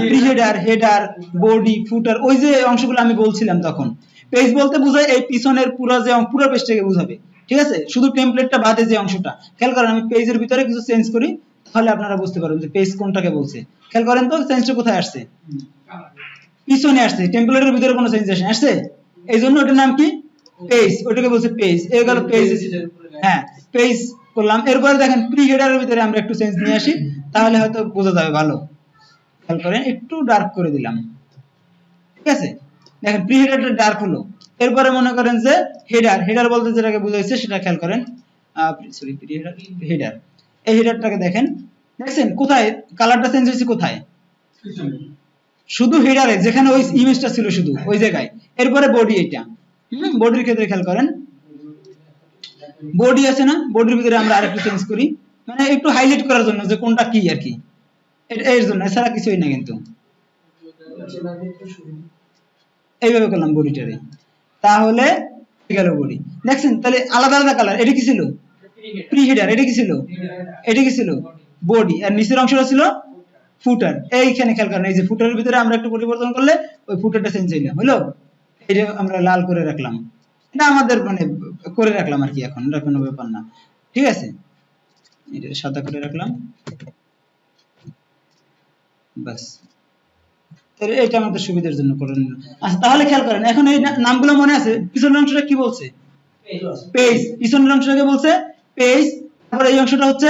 S1: প্রি হেডার, হেডার, বডি, ফুটার, ওই যে অংশগুলো আমি বলছিলাম তখন। পেজ বলতে বোঝায় এই পিছনের পুরো যে পুরো পেজটাকে বোঝাবে, ঠিক আছে, শুধু টেমপ্লেটটা বাদে যে অংশটা। খেয়াল করেন আমি পেজের ভিতরে কিছু চেঞ্জ করি, তাহলে আপনারা বুঝতে পারবেন যে পেজ কোনটাকে বলছে। খেয়াল করেন তো চেঞ্জটা কোথায় আসছে, পিছনে আসছে, টেমপ্লেটের ভিতরে কোনো চেঞ্জ আসছে, এই জন্য ওটার নাম কি, পেজ, ওটাকে বলছে পেজ। এই গেল পেজ, হ্যাঁ পেজ করলাম। এরপরে দেখেন প্রি হেডারের ভিতরে আমরা একটু চেঞ্জ নিয়ে আসি, তাহলে হয়তো বোঝা যাবে ভালো। খেয়াল করেন একটু ডার্ক করে দিলাম, ঠিক আছে, দেখেন প্রি হেডারটা ডার্ক হলো। এরপরে মনে করেন যে হেডার বলতে যেটাকে বোঝাইছে সেটা খেয়াল করেন, সরি প্রি হেডার, এই হেডারটাকে দেখেন, দেখছেন কোথায় কালারটা চেঞ্জ হয়েছে, কোথায় শুধু হেডারে যেখানে ওই ইমেজটা ছিল শুধু ওই জায়গায়। এরপরে বডি, এটা বডির ক্ষেত্রে খেয়াল করেন, বডি আছে না, বডির ভিতরে আমরা আরেকটু চেঞ্জ করি, মানে একটু হাইলাইট করার জন্য যে কোনটা কি আর কি, এর জন্য, এছাড়া কিছুই না। কিন্তু এইভাবে করলাম বডিটারে, তাহলে গেল বডি। দেখছেন তাহলে আলাদা আলাদা কালার। এটা কি ছিল? Pre header. এটা কি ছিল? এটা কি ছিল? বডি। আর নিচের অংশটা ছিল ফুটার। এইখানে খেয়াল করেন, এই যে ফুটারের ভিতরে আমরা একটু পরিবর্তন করলে ওই ফুটারটা চেঞ্জ হইলো, হলো? এটা আমরা লাল করে রাখলাম, এটা আমাদের মানে করে রাখলাম আর কি, এখন এটা কোনো ব্যাপার না, ঠিক আছে? এটা সাদা করে রাখলাম, বাস। তাহলে এটা আমাদের সুবিধার জন্য করে নিলাম। আচ্ছা তাহলে খেয়াল করেন, এখন এই নামগুলো মনে আছে? পিছনের অংশটা কি বলছে? পেজ। পিছনের অংশটাকে বলছে পেজ, তারপরে এই অংশটা হচ্ছে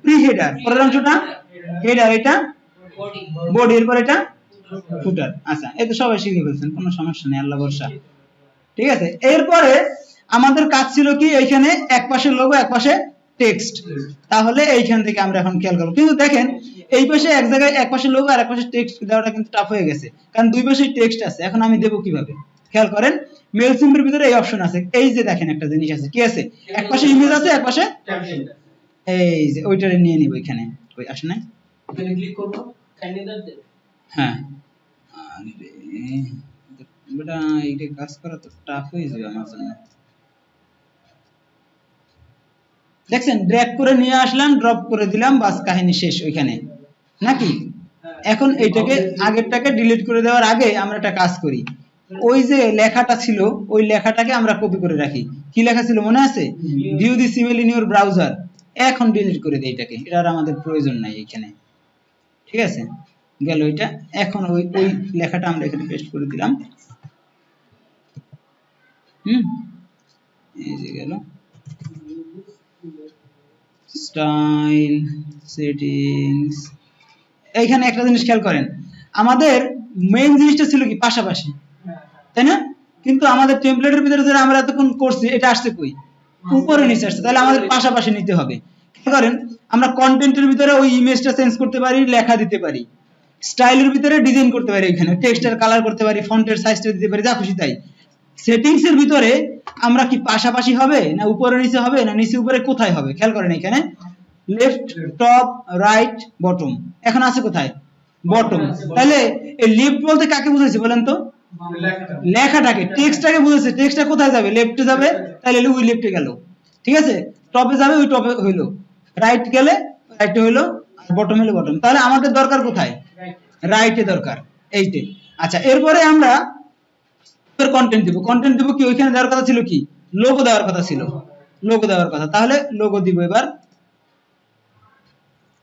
S1: প্রি হেডার, পরের অংশটা হেডার, এটা বডি, এরপর এটা ফুটার। আচ্ছা এই তো সবাই শিখে ফেলছেন, কোনো সমস্যা নেই, আল্লাহ ভরসা, ঠিক আছে? এরপরে আমাদের কাজ ছিল কি, এইখানে এক পাশে লোগো এক পাশে টেক্সট। তাহলে এইখান থেকে আমরা এখন খেয়াল করব, কিন্তু দেখেন এই পাশে এক জায়গায় এক পাশে লোগো আর এক পাশে টেক্সট দেওয়াটা কিন্তু টাফ হয়ে গেছে, কারণ দুই পাশেই টেক্সট আছে। এখন আমি দেব কিভাবে? খেয়াল করেন, মেল সিম্বলের ভিতরে এই অপশন আছে, এই যে দেখেন একটা জিনিস আছে, কি আছে? এক পাশে ইমেজ আছে, এক পাশে এই যে ওইটারে নিয়ে নিব এখানে, ওই আসে না,
S2: এখানে ক্লিক করব, ক্যান্ডিডেট দেব।
S1: হ্যাঁ বেটা এইটা কাজ করা তো টাফ হয়ে যাবে আমার জন্য। দেখছেন ড্র্যাগ করে নিয়ে আসলাম, ড্রপ করে দিলাম, বাস কাহিনী শেষ ওইখানে, নাকি? এখন এইটাকে আগেরটাকে ডিলিট করে দেওয়ার আগে আমরা একটা কাজ করি, ওই যে লেখাটা ছিল ওই লেখাটাকে আমরা কপি করে রাখি। কি লেখা ছিল মনে আছে? View this email in your browser. এখন ডিলিট করে দেই এটাকে, এটা আর আমাদের প্রয়োজন নাই এখানে, ঠিক আছে? গেল এটা। এখন ওই লেখাটা আমরা এখানে পেস্ট করে দিলাম, এই যে গেল স্টাইল সেটিংস। এইখানে একটা জিনিস খেয়াল করেন, আমাদের মেইন জিনিসটা ছিল কি পাশাপাশি, তাই না? কিন্তু আমাদের টেমপ্লেটের ভিতরে যেটা আমরা এতক্ষণ করছি এটা আসছে কই? উপরে নিচে আসছে, তাহলে আমাদের পাশাপাশি নিতে হবে। খেয়াল করেন, আমরা কন্টেন্টের ভিতরে ওই ইমেজটা চেঞ্জ করতে পারি, লেখা দিতে পারি, স্টাইলের ভিতরে ডিজাইন করতে পারি, এখানে টেক্সটের কালার করতে পারি, ফন্টের সাইজটা দিতে পারি, যা খুশি তাই। সেটিংস এর ভিতরে আমরা কি পাশাপাশি হবে না উপরে নিচে হবে না নিচে উপরে কোথায় হবে? খেয়াল করেন এখানে লেফট, টপ, রাইট, বটম। এখন আছে কোথায়? বটম। তাহলে এই লেফট বলতে কাকে বুঝাইছে বলেন তো? লেখাটাকে, টেক্সটটাকে বুঝাইছে। টেক্সটটা কোথায় যাবে? লেফটে যাবে, তাহলে ওই লেফটে গেল, ঠিক আছে? টপে যাবে, ওই টপে হইলো। রাইট গেলে রাইটে হইলো, আর বটম হইলো বটম। তাহলে আমাদের দরকার কোথায়? রাইটে দরকার, এইতে। আচ্ছা এরপরে আমরা কন্টেন্ট দিব। কন্টেন্ট দিব কি? ওইখানে দেওয়ার কথা ছিল কি? লোগো দেওয়ার কথা ছিল, লোগো দেওয়ার কথা। তাহলে লোগো দিব। এবার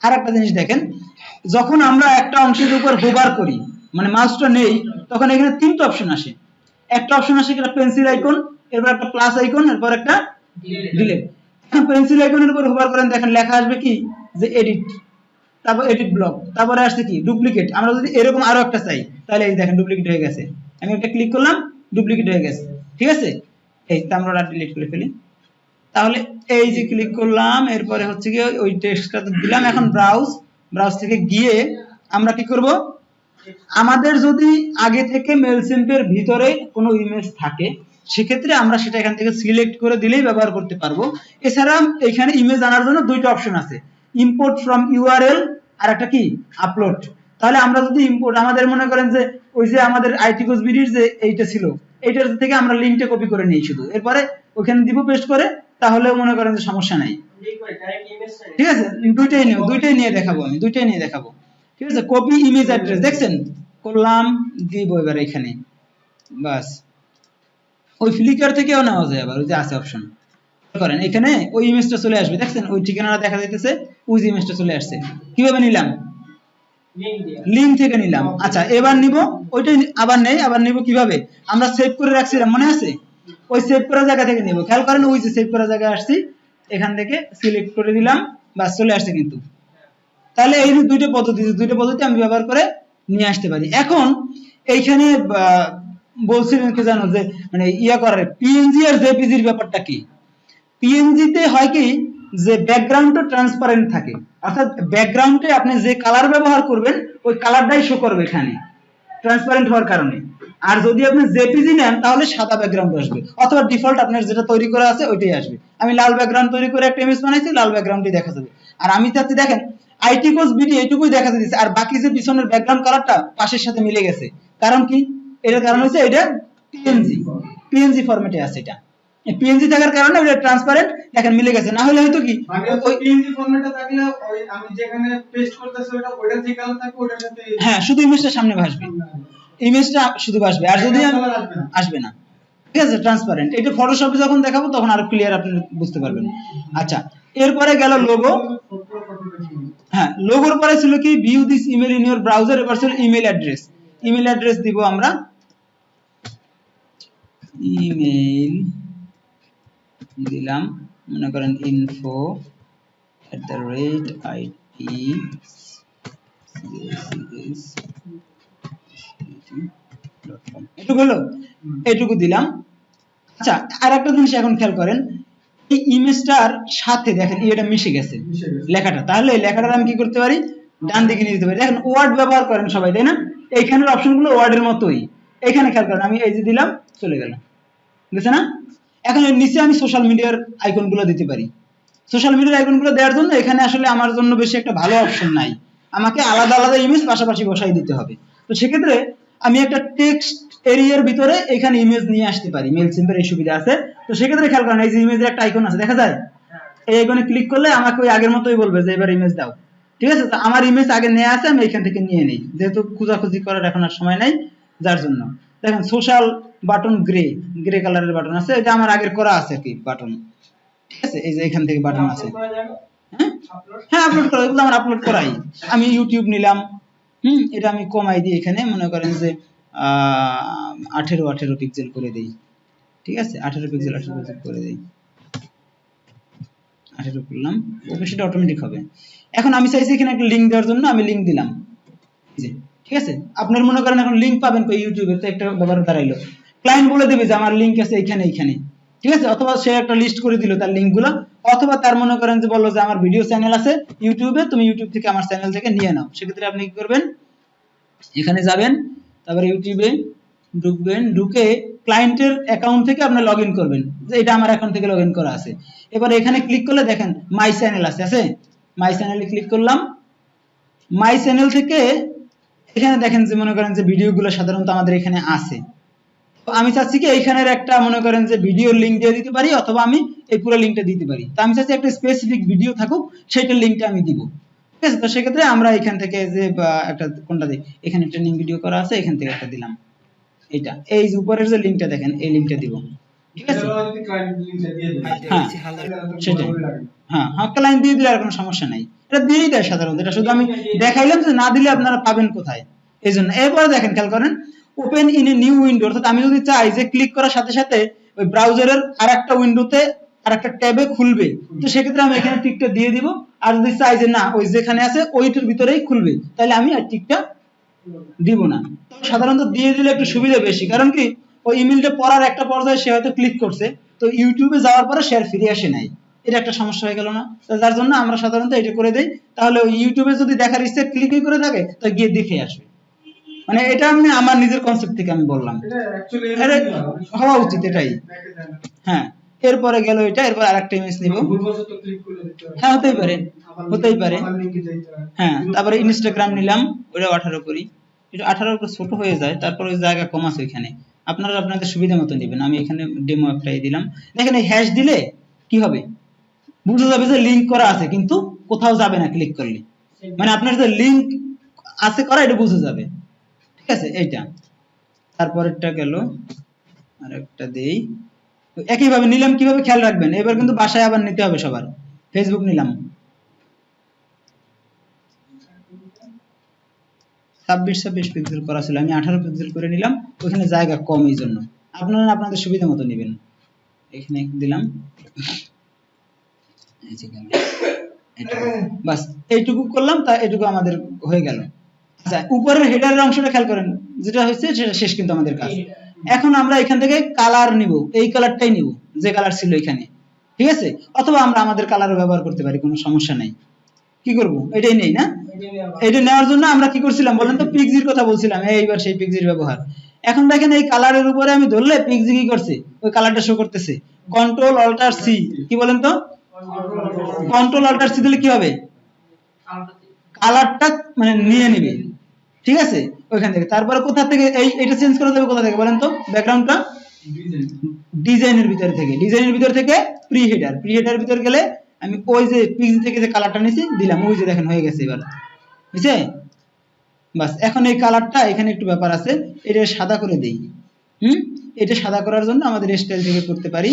S1: আর একটা জিনিস দেখেন, যখন আমরা একটা অংশের উপর হোভার করি, মানে মাউসটা নেই, তখন এখানে তিনটা অপশন আসে। একটা অপশন আসে একটা পেন্সিল আইকন, এরপর একটা প্লাস আইকন, এরপর একটা ডিলিট। এখন পেন্সিল আইকনের উপর হোভার করেন, দেখেন লেখা আসবে কি যে এডিট, তারপর এডিট ব্লক, তারপরে আসছে কি ডুপ্লিকেট। আমরা যদি এরকম আরো একটা চাই, তাহলে এই দেখেন ডুপ্লিকেট হয়ে গেছে। আমি একটা ক্লিক করলাম, ডুপ্লিকেট হয়ে গেছে, ঠিক আছে? এই তো আমরা ডিলিট করে ফেলি। তাহলে এই যে ক্লিক করলাম, এরপরে হচ্ছে কি ওই টেক্সটটা দিলাম। এখন ব্রাউজ থেকে গিয়ে আমরা কি করব? আমাদের যদি আগে থেকে মেলসিম্পের ভিতরে কোনো ইমেজ থাকে, সেক্ষেত্রে আমরা সেটা এখান থেকে সিলেক্ট করে দিলেই ব্যবহার করতে পারবো। এছাড়া এখানে ইমেজ আনার জন্য দুইটা অপশন আছে, ইম্পোর্ট ফ্রম ইউআরএল আর একটা কি আপলোড। তাহলে আমরা যদি ইম্পোর্ট, আমাদের মনে করেন যে ওই যে আমাদের আইটি কোর্স ভিডিওর যে এইটা ছিল, এইটার থেকে আমরা লিংকটা কপি করে নিই শুধু, এরপরে ওখানে দিব পেস্ট করে, তাহলে মনে করেন যে সমস্যা নাই, ঠিক আছে? দুইটাই নিয়ে দেখাবো, আমি দুইটাই নিয়ে দেখাবো, ঠিক আছে? কপি ইমেজ অ্যাড্রেস, দেখছেন করলাম, দিব এবার এখানে, বাস। ওই ফ্লিকার থেকেও নেওয়া যায়, আবার ওই যে আছে অপশন করেন, এখানে ওই ইমেজটা চলে আসবে, দেখছেন ওই ঠিকানাটা দেখা যাইতেছে, ওই ইমেজটা চলে আসছে। কিভাবে নিলাম? লিংক থেকে নিলাম। আচ্ছা এবার নিব ওইটাই, আবার নেই, আবার নিব কিভাবে? আমরা সেভ করে রাখছিলাম মনে আছে, ওই সেভ করা জায়গা থেকে নিব। খেয়াল করেন ওই যে সেভ করা জায়গায় আসছি, এখান থেকে সিলেক্ট করে দিলাম, বাস চলে আসছে কিন্তু। তাহলে এই দুইটা পদ্ধতি আমি ব্যবহার করে নিয়ে আসতে পারি। এখন এইখানে বলছিলেন কি জানো যে মানে ইয়া করে পিএনজি আর জেপিজির ব্যাপারটা কি, পিএনজি তে হয় কি যে ব্যাকগ্রাউন্ডটা ট্রান্সপারেন্ট থাকে, অর্থাৎ ব্যাকগ্রাউন্ডে আপনি যে কালার ব্যবহার করবেন ওই কালারটাই শো করবে এখানে ট্রান্সপারেন্ট হওয়ার কারণে। আর যদি আপনি জেপিজি নেন তাহলে সাদা ব্যাকগ্রাউন্ড আসবে, অথবা ডিফল্ট আপনার যেটা তৈরি করা আছে ওইটাই আসবে। আমি লাল ব্যাকগ্রাউন্ড তৈরি করে একটা ইমেজ বানাইছি, লাল ব্যাকগ্রাউন্ডই দেখা যাবে। আর আমি চাচ্ছি দেখেন আইটি কোর্স বিডি এইটুকুই দেখা দিচ্ছে, আর বাকি যে পিছনের ব্যাকগ্রাউন্ড কালারটা পাশের সাথে মিলে গেছে। কারণ কি? এটার কারণ হচ্ছে এটা পিএনজি, পিএনজি ফরম্যাটে আছে এটা। পিএনজি থাকার কারণে এটা ট্রান্সপারেন্ট দেখেন মিলে গেছে, না হলে হয়তো কি
S3: মানে ওই পিএনজি ফরম্যাটে থাকলে ওই আমি যেখানে পেস্ট করতেছি ওটার যে কালার থাকে ওটার সাথে
S1: হ্যাঁ শুধু ইমেজটা সামনে ভাসবে, ইমেজটা শুধু ভাসবে, আর যদি
S3: কালার আসবে না।
S1: আসবে না। ঠিক আছে, ট্রান্সপারেন্ট। এটা ফটোশপে যখন দেখাবো তখন আরো ক্লিয়ার আপনি বুঝতে পারবেন। আচ্ছা, এরপরে গেল লোগো। হ্যাঁ, লোগোর পরে ছিল কি view this email in your browser, এবার ছিল ইমেল অ্যাড্রেস। ইমেল অ্যাড্রেস দিব আমরা ইমেল দিলাম মনে করেন info@it.com, এটুকু হলো, এটুকু দিলাম। আচ্ছা, আর একটা জিনিস এখন খেয়াল করেন, এই ইমেজটার সাথে দেখেন এটা মিশে গেছে লেখাটা, তাহলে এই লেখাটা আমি কি করতে পারি ডান দিকে নিয়ে যেতে পারি। দেখেন ওয়ার্ড ব্যবহার করেন সবাই, তাই না? এইখানের অপশনগুলো ওয়ার্ডের মতোই, এখানে খেয়াল করেন আমি এই যে দিলাম চলে গেল, বুঝছেন না? এখন এর নিচে আমি সোশ্যাল মিডিয়ার আইকনগুলো দিতে পারি। সোশ্যাল মিডিয়ার আইকনগুলো দেওয়ার জন্য এখানে আসলে আমার জন্য বেশি একটা ভালো অপশন নাই, আমাকে আলাদা আলাদা ইমেজ পাশাপাশি বসাই দিতে হবে। তো সেক্ষেত্রে আমি একটা টেক্সট এরিয়ার ভিতরে এখানে ইমেজ নিয়ে আসতে পারি, মেল সিম্পের এই সুবিধা আছে। তো সেক্ষেত্রে খেয়াল করেন এই যে ইমেজের একটা আইকন আছে দেখা যায়, এই আইকনে ক্লিক করলে আমাকে ওই আগের মতোই বলবে যে এবার ইমেজ দাও। ঠিক আছে, তো আমার ইমেজ আগে নেওয়া আছে, আমি এখান থেকে নিয়ে নেই, যেহেতু খোঁজাখুঁজি করার এখন আর সময় নাই, যার জন্য দেখেন সোশ্যাল বাটন গ্রে, গ্রে কালারের বাটন আছে, এটা আমার আগের করা আছে কি বাটন। ঠিক আছে, এই যে এখান থেকে বাটন আছে। হ্যাঁ হ্যাঁ, আপলোড করা, এগুলো আমার আপলোড করাই। আমি ইউটিউব নিলাম, এটা আমি কমাই দিই, এখানে মনে করেন যে 18 পিক্সেল করে দেই। ঠিক আছে, 18 পিক্সেল করে দেই, 18 করলাম, ওকে সেটা অটোমেটিক হবে। এখন আমি চাইছি এখানে একটা লিংক দেওয়ার জন্য, আমি লিংক দিলাম। ঠিক আছে, আপনার মনে করেন এখন লিংক পাবেন কই ইউটিউবে, তো একটা ব্যাপার দাঁড়াইলো, ক্লায়েন্ট বলে দেবে যে আমার লিংক আছে এখানে এখানে। ঠিক আছে, অথবা সে একটা লিস্ট করে দিল তার লিংকগুলো, অথবা তার মনে করেন যে বললো যে আমার ভিডিও চ্যানেল আছে ইউটিউবে, তুমি ইউটিউব থেকে আমার চ্যানেল থেকে নিয়ে নাও। সেক্ষেত্রে আপনি কি করবেন, এখানে যাবেন, তারপরে ইউটিউবে ঢুকবেন, ঢুকে ক্লায়েন্টের অ্যাকাউন্ট থেকে আপনি লগইন করবেন, যে এটা আমার অ্যাকাউন্ট থেকে লগইন করা আছে। এবার এখানে ক্লিক করলে দেখেন মাই চ্যানেল আছে, মাই চ্যানেলে ক্লিক করলাম। মাই চ্যানেল থেকে এখানে দেখেন যে মনে করেন যে ভিডিওগুলো সাধারণত আমাদের এখানে আছে। তো আমি চাচ্ছি কি এইখানের একটা মনে করেন যে ভিডিওর লিংক দিয়ে দিতে পারি, অথবা আমি এই পুরো লিংকটা দিতে পারি। তো আমি চাচ্ছি একটা স্পেসিফিক ভিডিও থাকুক, সেইটার লিংকটা আমি দিব। ঠিক আছে, তো সেক্ষেত্রে আমরা এখান থেকে যে একটা কোনটা দিই, এখানে ট্রেনিং ভিডিও করা আছে, এখান থেকে একটা দিলাম, এটা এই যে উপরের যে লিংকটা দেখেন এই লিংকটা দিব। ঠিক আছে,
S3: যদি ক্লায়েন্ট লিংকটা দিয়ে দেয়
S1: হ্যাঁ সেটাই, হ্যাঁ হ্যাঁ ক্লায়েন্ট দিয়ে দিলে আর কোনো সমস্যা নাই, এটা দিয়েই দেয় সাধারণত, এটা শুধু আমি দেখাইলাম যে না দিলে আপনারা পাবেন কোথায়, এই জন্য। এরপরে দেখেন খেয়াল করেন open in a new window, অর্থাৎ আমি যদি চাই যে ক্লিক করার সাথে সাথে ওই ব্রাউজারের আরেকটা উইন্ডোতে আরেকটা ট্যাবে খুলবে, তো সেক্ষেত্রে আমি এখানে টিকটা দিয়ে দিব। আর যদি চাই যে না ওই যেখানে আছে ওইটার ভিতরেই খুলবে, তাহলে আমি আর টিকটা দিব না। সাধারণত দিয়ে দিলে একটু সুবিধা বেশি, কারণ কি ওই ইমেলটা পড়ার একটা পর্যায়ে সে হয়তো ক্লিক করছে, তো ইউটিউবে যাওয়ার পরে সে আর ফিরে আসে নাই, এটা একটা সমস্যা হয়ে গেল না? তো যার জন্য আমরা সাধারণত এটা করে দেই, তাহলে ওই ইউটিউবে যদি দেখার ইচ্ছে ক্লিকই করে থাকে তো গিয়ে দেখে আসবে। মানে এটা আমি আমার নিজের কনসেপ্ট থেকে আমি বললাম,
S3: এটা অ্যাকচুয়ালি
S1: এটা হওয়া উচিত এটাই। হ্যাঁ, এরপরে গেল এটা, এরপর আরেকটা ইমেজ নিব।
S3: ভুলবশত ক্লিক করে দিতে হয়।
S1: হ্যাঁ হতেই পারে, হতেই পারে।
S3: আমার লিংকে যাইতে হয়।
S1: হ্যাঁ, তারপরে ইনস্টাগ্রাম নিলাম, ওটা 18 করি, এটা 18 একটু ছোট হয়ে যায়, তারপরে ওই জায়গা কম আছে ওইখানে, আপনারা আপনাদের সুবিধা মতো নেবেন। আমি এখানে ডেমো একটাই দিলাম। দেখেন এই হ্যাশ দিলে কি হবে, বুঝা যাবে যে লিংক করা আছে, কিন্তু কোথাও যাবে না ক্লিক করলে, মানে আপনার যে লিংক আছে করা এটা বুঝা যাবে। ঠিক আছে, এইটা। তারপরেরটা গেল, আরেকটা দেই, একইভাবে নিলাম, কিভাবে খেয়াল রাখবেন, এবার কিন্তু বাসায় আবার নিতে হবে সবার। ফেসবুক নিলাম, 26 পিক্সেল করা ছিল, আমি 18 পিক্সেল করে নিলাম, ওখানে জায়গা কম, এই জন্য আপনারা আপনাদের সুবিধা মতো নেবেন। এখানে দিলাম, এই যে গেল, এইটুকু বাস, এইটুকু করলাম, তা এইটুকু আমাদের হয়ে গেল। আচ্ছা, উপরের হেডারের অংশটা খেয়াল করেন, যেটা হয়েছে সেটা শেষ কিন্তু আমাদের কাজ। এখন আমরা এখান থেকে কালার নিব, এই কালারটাই নিব যে কালার ছিল এখানে, ঠিক আছে? অথবা আমরা আমাদের কালারও ব্যবহার করতে পারি, কোনো সমস্যা নাই। কি করব, এটাই নেই না? এটা নেওয়ার জন্য আমরা কি করছিলাম বলেন তো, পিক্সির কথা বলছিলাম, এইবার সেই পিক্সির ব্যবহার। এখন দেখেন এই কালারের উপরে আমি ধরলে পিক্সি কি করছে, ওই কালারটা শো করতেছে। কন্ট্রোল অল্টার সি, কি বলেন তো, কন্ট্রোল অল্টার সি দিলে কি হবে, কালারটা মানে নিয়ে নেবে, ঠিক আছে? ওইখান থেকে তারপরে কোথা থেকে এটা চেঞ্জ করা যাবে, কোথা থেকে বলেন তো, ব্যাকগ্রাউন্ডটা ডিজাইনের ভিতর থেকে, ডিজাইনের ভিতর থেকে প্রি হেডার ভিতর গেলে আমি ওই যে পিক্সি থেকে যে কালারটা নিয়েছি দিলাম, ওই যে দেখেন হয়ে গেছে এবার, বুঝছে? বাস, এখন এই কালারটা এখানে একটু ব্যাপার আছে, এটা সাদা করে দেই। এটা সাদা করার জন্য আমাদের স্টাইল থেকে করতে পারি,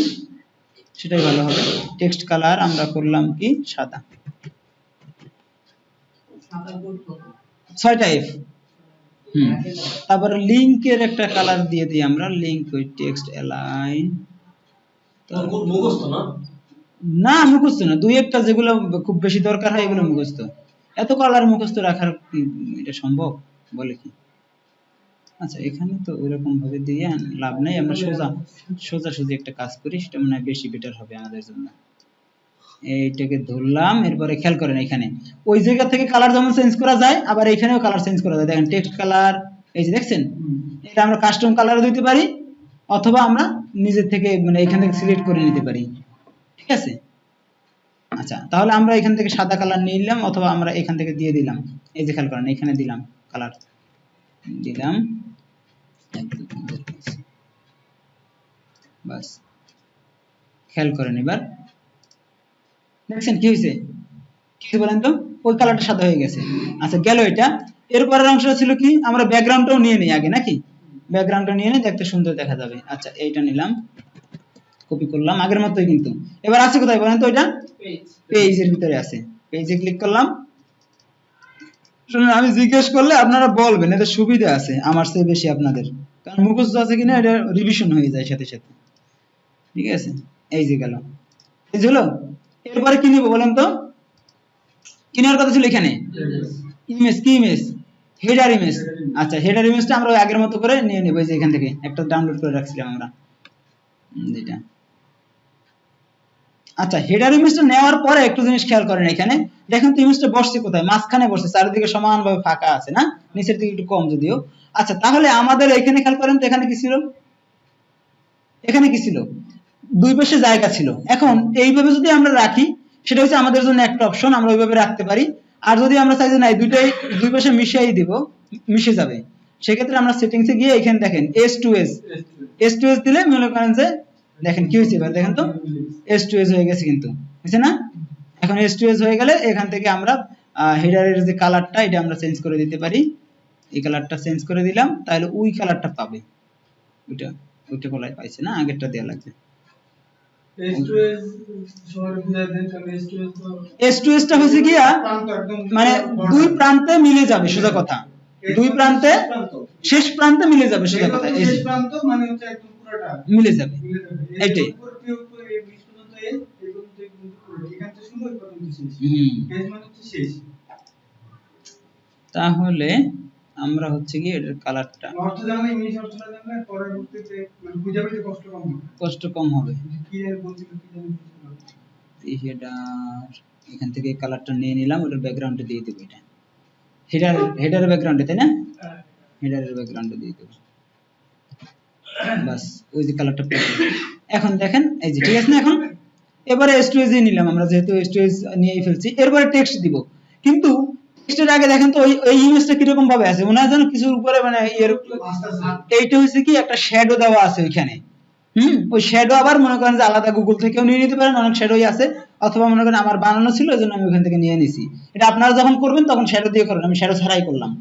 S1: সেটাই ভালো হবে। টেক্সট কালার আমরা করলাম কি সাদা, 6টা এফ। তারপর লিংকের একটা কালার দিয়ে দিই আমরা, লিংক উইথ টেক্সট অ্যালাইন।
S2: মুখস্থ না,
S1: না মুখস্থ না, দুই একটা যেগুলো খুব বেশি দরকার হয় এগুলো মুখস্থ। এত কালার মুখস্থ রাখার কি এটা সম্ভব বলে কি? আচ্ছা, এখানে তো ওইরকম ভাবে দিয়ে লাভ নাই, আমরা সোজাসুজি একটা কাজ করি, সেটা মনে হয় বেশি বেটার হবে আমাদের জন্য। এইটাকে ধরলাম, এরপরে খেয়াল করেন এখানে ওই জায়গা থেকে কালার যেমন চেঞ্জ করা যায়, আবার এখানেও কালার চেঞ্জ করা যায়। দেখেন টেক্সট কালার, এই যে দেখছেন, এটা আমরা কাস্টম কালারও দিতে পারি, অথবা আমরা নিজের থেকে মানে এখান থেকে সিলেক্ট করে নিতে পারি, ঠিক আছে? আচ্ছা, তাহলে আমরা এখান থেকে সাদা কালার নিলাম, অথবা আমরা এখান থেকে দিয়ে দিলাম, এই যে খেয়াল করেন এখানে দিলাম কালার, দিলাম, বাস। খেয়াল করেন এবার দেখছেন কি হয়েছে, কি বলেন তো, ওই কালারটা সাদা হয়ে গেছে। আচ্ছা, গেল এটা। এরপরের অংশটা ছিল কি, আমরা ব্যাকগ্রাউন্ডটাও নিয়ে নিই আগে, নাকি? ব্যাকগ্রাউন্ডটা নিয়ে নিই, দেখতে সুন্দর দেখা যাবে। আচ্ছা, এইটা নিলাম, কপি করলাম আগের মতোই, কিন্তু এবার আছে কোথায় বলেন তো, এটা পেজের ভিতরে আছে, পেজে ক্লিক করলাম। শুনুন, আমি জিজ্ঞেস করলে আপনারা বলবেন, এতে সুবিধা আছে আমার চেয়ে বেশি আপনাদের, কারণ মুখস্থ আছে কিনা এটা রিভিশন হয়ে যায় সাথে সাথে, ঠিক আছে? এই যে গেল, এই হলো। এরপরে কি নিব বলেন তো, কি নেওয়ার কথা ছিল এখানে, ইমেজ। কি ইমেজ, হেডার ইমেজ। আচ্ছা, হেডার ইমেজটা আমরা আগের মতো করে নিয়ে নেব, এই যে এখান থেকে একটা ডাউনলোড করে রাখছিলাম আমরা এটা। আচ্ছা, হেডার ইমেজটা নেওয়ার পরে একটু জিনিস খেয়াল করেন, এখানে দেখেন তো ইমেজটা বসছে কোথায়, মাঝখানে বসছে, চারিদিকে সমানভাবে ফাঁকা আছে না, নিচের দিকে একটু কম যদিও। আচ্ছা, তাহলে আমাদের এখানে খেয়াল করেন তো, এখানে কি ছিল, এখানে কি ছিল, দুই পাশে জায়গা ছিল। এখন এইভাবে যদি আমরা রাখি, সেটা হচ্ছে আমাদের জন্য একটা অপশন, আমরা ওইভাবে রাখতে পারি। আর যদি আমরা চাই যে না, দুইটাই দুই পাশে মিশিয়ে দিব, মিশে যাবে, সেক্ষেত্রে আমরা সেটিংসে গিয়ে এখানে দেখেন S2S দিলে মনে করেন যে দেখেন কি হয়েছে, এবার দেখেন তো S2S হয়ে গেছে, কিন্তু বুঝছে না? এখন S2S হয়ে গেলে এখান থেকে আমরা হেডারের যে কালারটা, এটা আমরা চেঞ্জ করে দিতে পারি। এই কালারটা চেঞ্জ করে দিলাম, তাহলে ওই কালারটা পাবে, ওইটা কলাই পাইছে না, আগেরটা দেওয়া লাগবে। S2S টা হচ্ছে গিয়া মানে দুই প্রান্তে মিলে যাবে, সোজা কথা, দুই প্রান্তে শেষ প্রান্তে মিলে যাবে, সোজা কথা, এই
S3: শেষ প্রান্ত মানে হচ্ছে একদম পুরোটা
S1: মিলে যাবে, এইটাই। তাহলে আমরা হচ্ছে কি এটার কালারটা
S3: অর্থ জানলে ইংলিশ অর্থটা জানলে পরবর্তীতে বুঝে পেতে কষ্ট কম হবে। কি এর বলছিল, কি জানি
S1: হেডার, এখান থেকে কালারটা নিয়ে নিলাম, ওটার ব্যাকগ্রাউন্ডে দিয়ে দেব, এটা হেডারের ব্যাকগ্রাউন্ডে, তাই না? হেডারের ব্যাকগ্রাউন্ডে দিয়ে দেব, বাস, ওই যে কালারটা পেয়ে গেল। এখন দেখেন এই যে ঠিক আছে না? এখন এবারে S2S নিলাম আমরা, যেহেতু S2S নিয়েই ফেলছি, এরপরে টেক্সট দিব। কিন্তু টেক্সটের আগে দেখেন তো ওই ইমেজটা কিরকম ভাবে আছে, মনে হয় যেন কিছুর উপরে মানে এইটা হচ্ছে কি একটা শ্যাডো দেওয়া আছে ওইখানে। ওই শ্যাডো আবার মনে করেন যে আলাদা গুগল থেকেও নিয়ে নিতে পারেন, অনেক শ্যাডোই আছে, অথবা মনে করেন আমার বানানো ছিল, এজন্য আমি ওখান থেকে নিয়ে নিছি। এটা আপনারা যখন করবেন তখন শ্যাডো দিয়ে করবেন, আমি শ্যাডো ছাড়াই করলাম,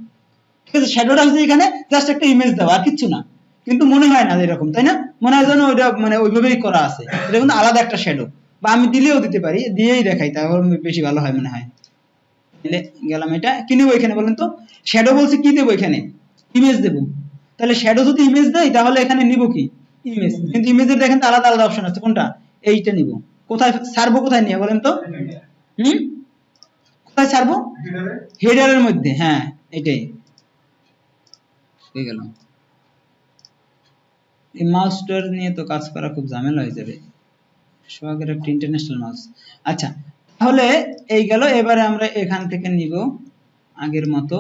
S1: ঠিক আছে? শ্যাডোটা হচ্ছে এখানে জাস্ট একটা ইমেজ দেওয়া, আর কিচ্ছু না, কিন্তু মনে হয় না এরকম, তাই না? মনে হয় যেন ওইটা মানে ওইভাবেই করা আছে, এটা কিন্তু আলাদা একটা শ্যাডো, বা আমি দিলেও দিতে পারি, দিয়েই দেখাই, তাহলে বেশি ভালো হয় মনে হয়। দিলে গেলাম, এটা কি নেবো এখানে বলেন তো, শ্যাডো বলছি, কি দেবো এখানে, ইমেজ দেবো। তাহলে শ্যাডো যদি ইমেজ দেয়, তাহলে এখানে নিব কি, ইমেজ। কিন্তু ইমেজের দেখেন তো আলাদা আলাদা অপশন আছে, কোনটা, এইটা নিব। কোথায় ছাড়বো, কোথায় নিয়ে বলেন তো, কোথায় ছাড়বো, হেডারের মধ্যে, হ্যাঁ এটাই। হয়ে গেল। এই মাউসটার নিয়ে তো কাজ করা খুব ঝামেলা হয়ে যাবে, সোহাগের একটা ইন্টারন্যাশনাল মাউস। আচ্ছা, তাহলে এই গেল। এবারে আমরা এখান থেকে নিব আগের মতো।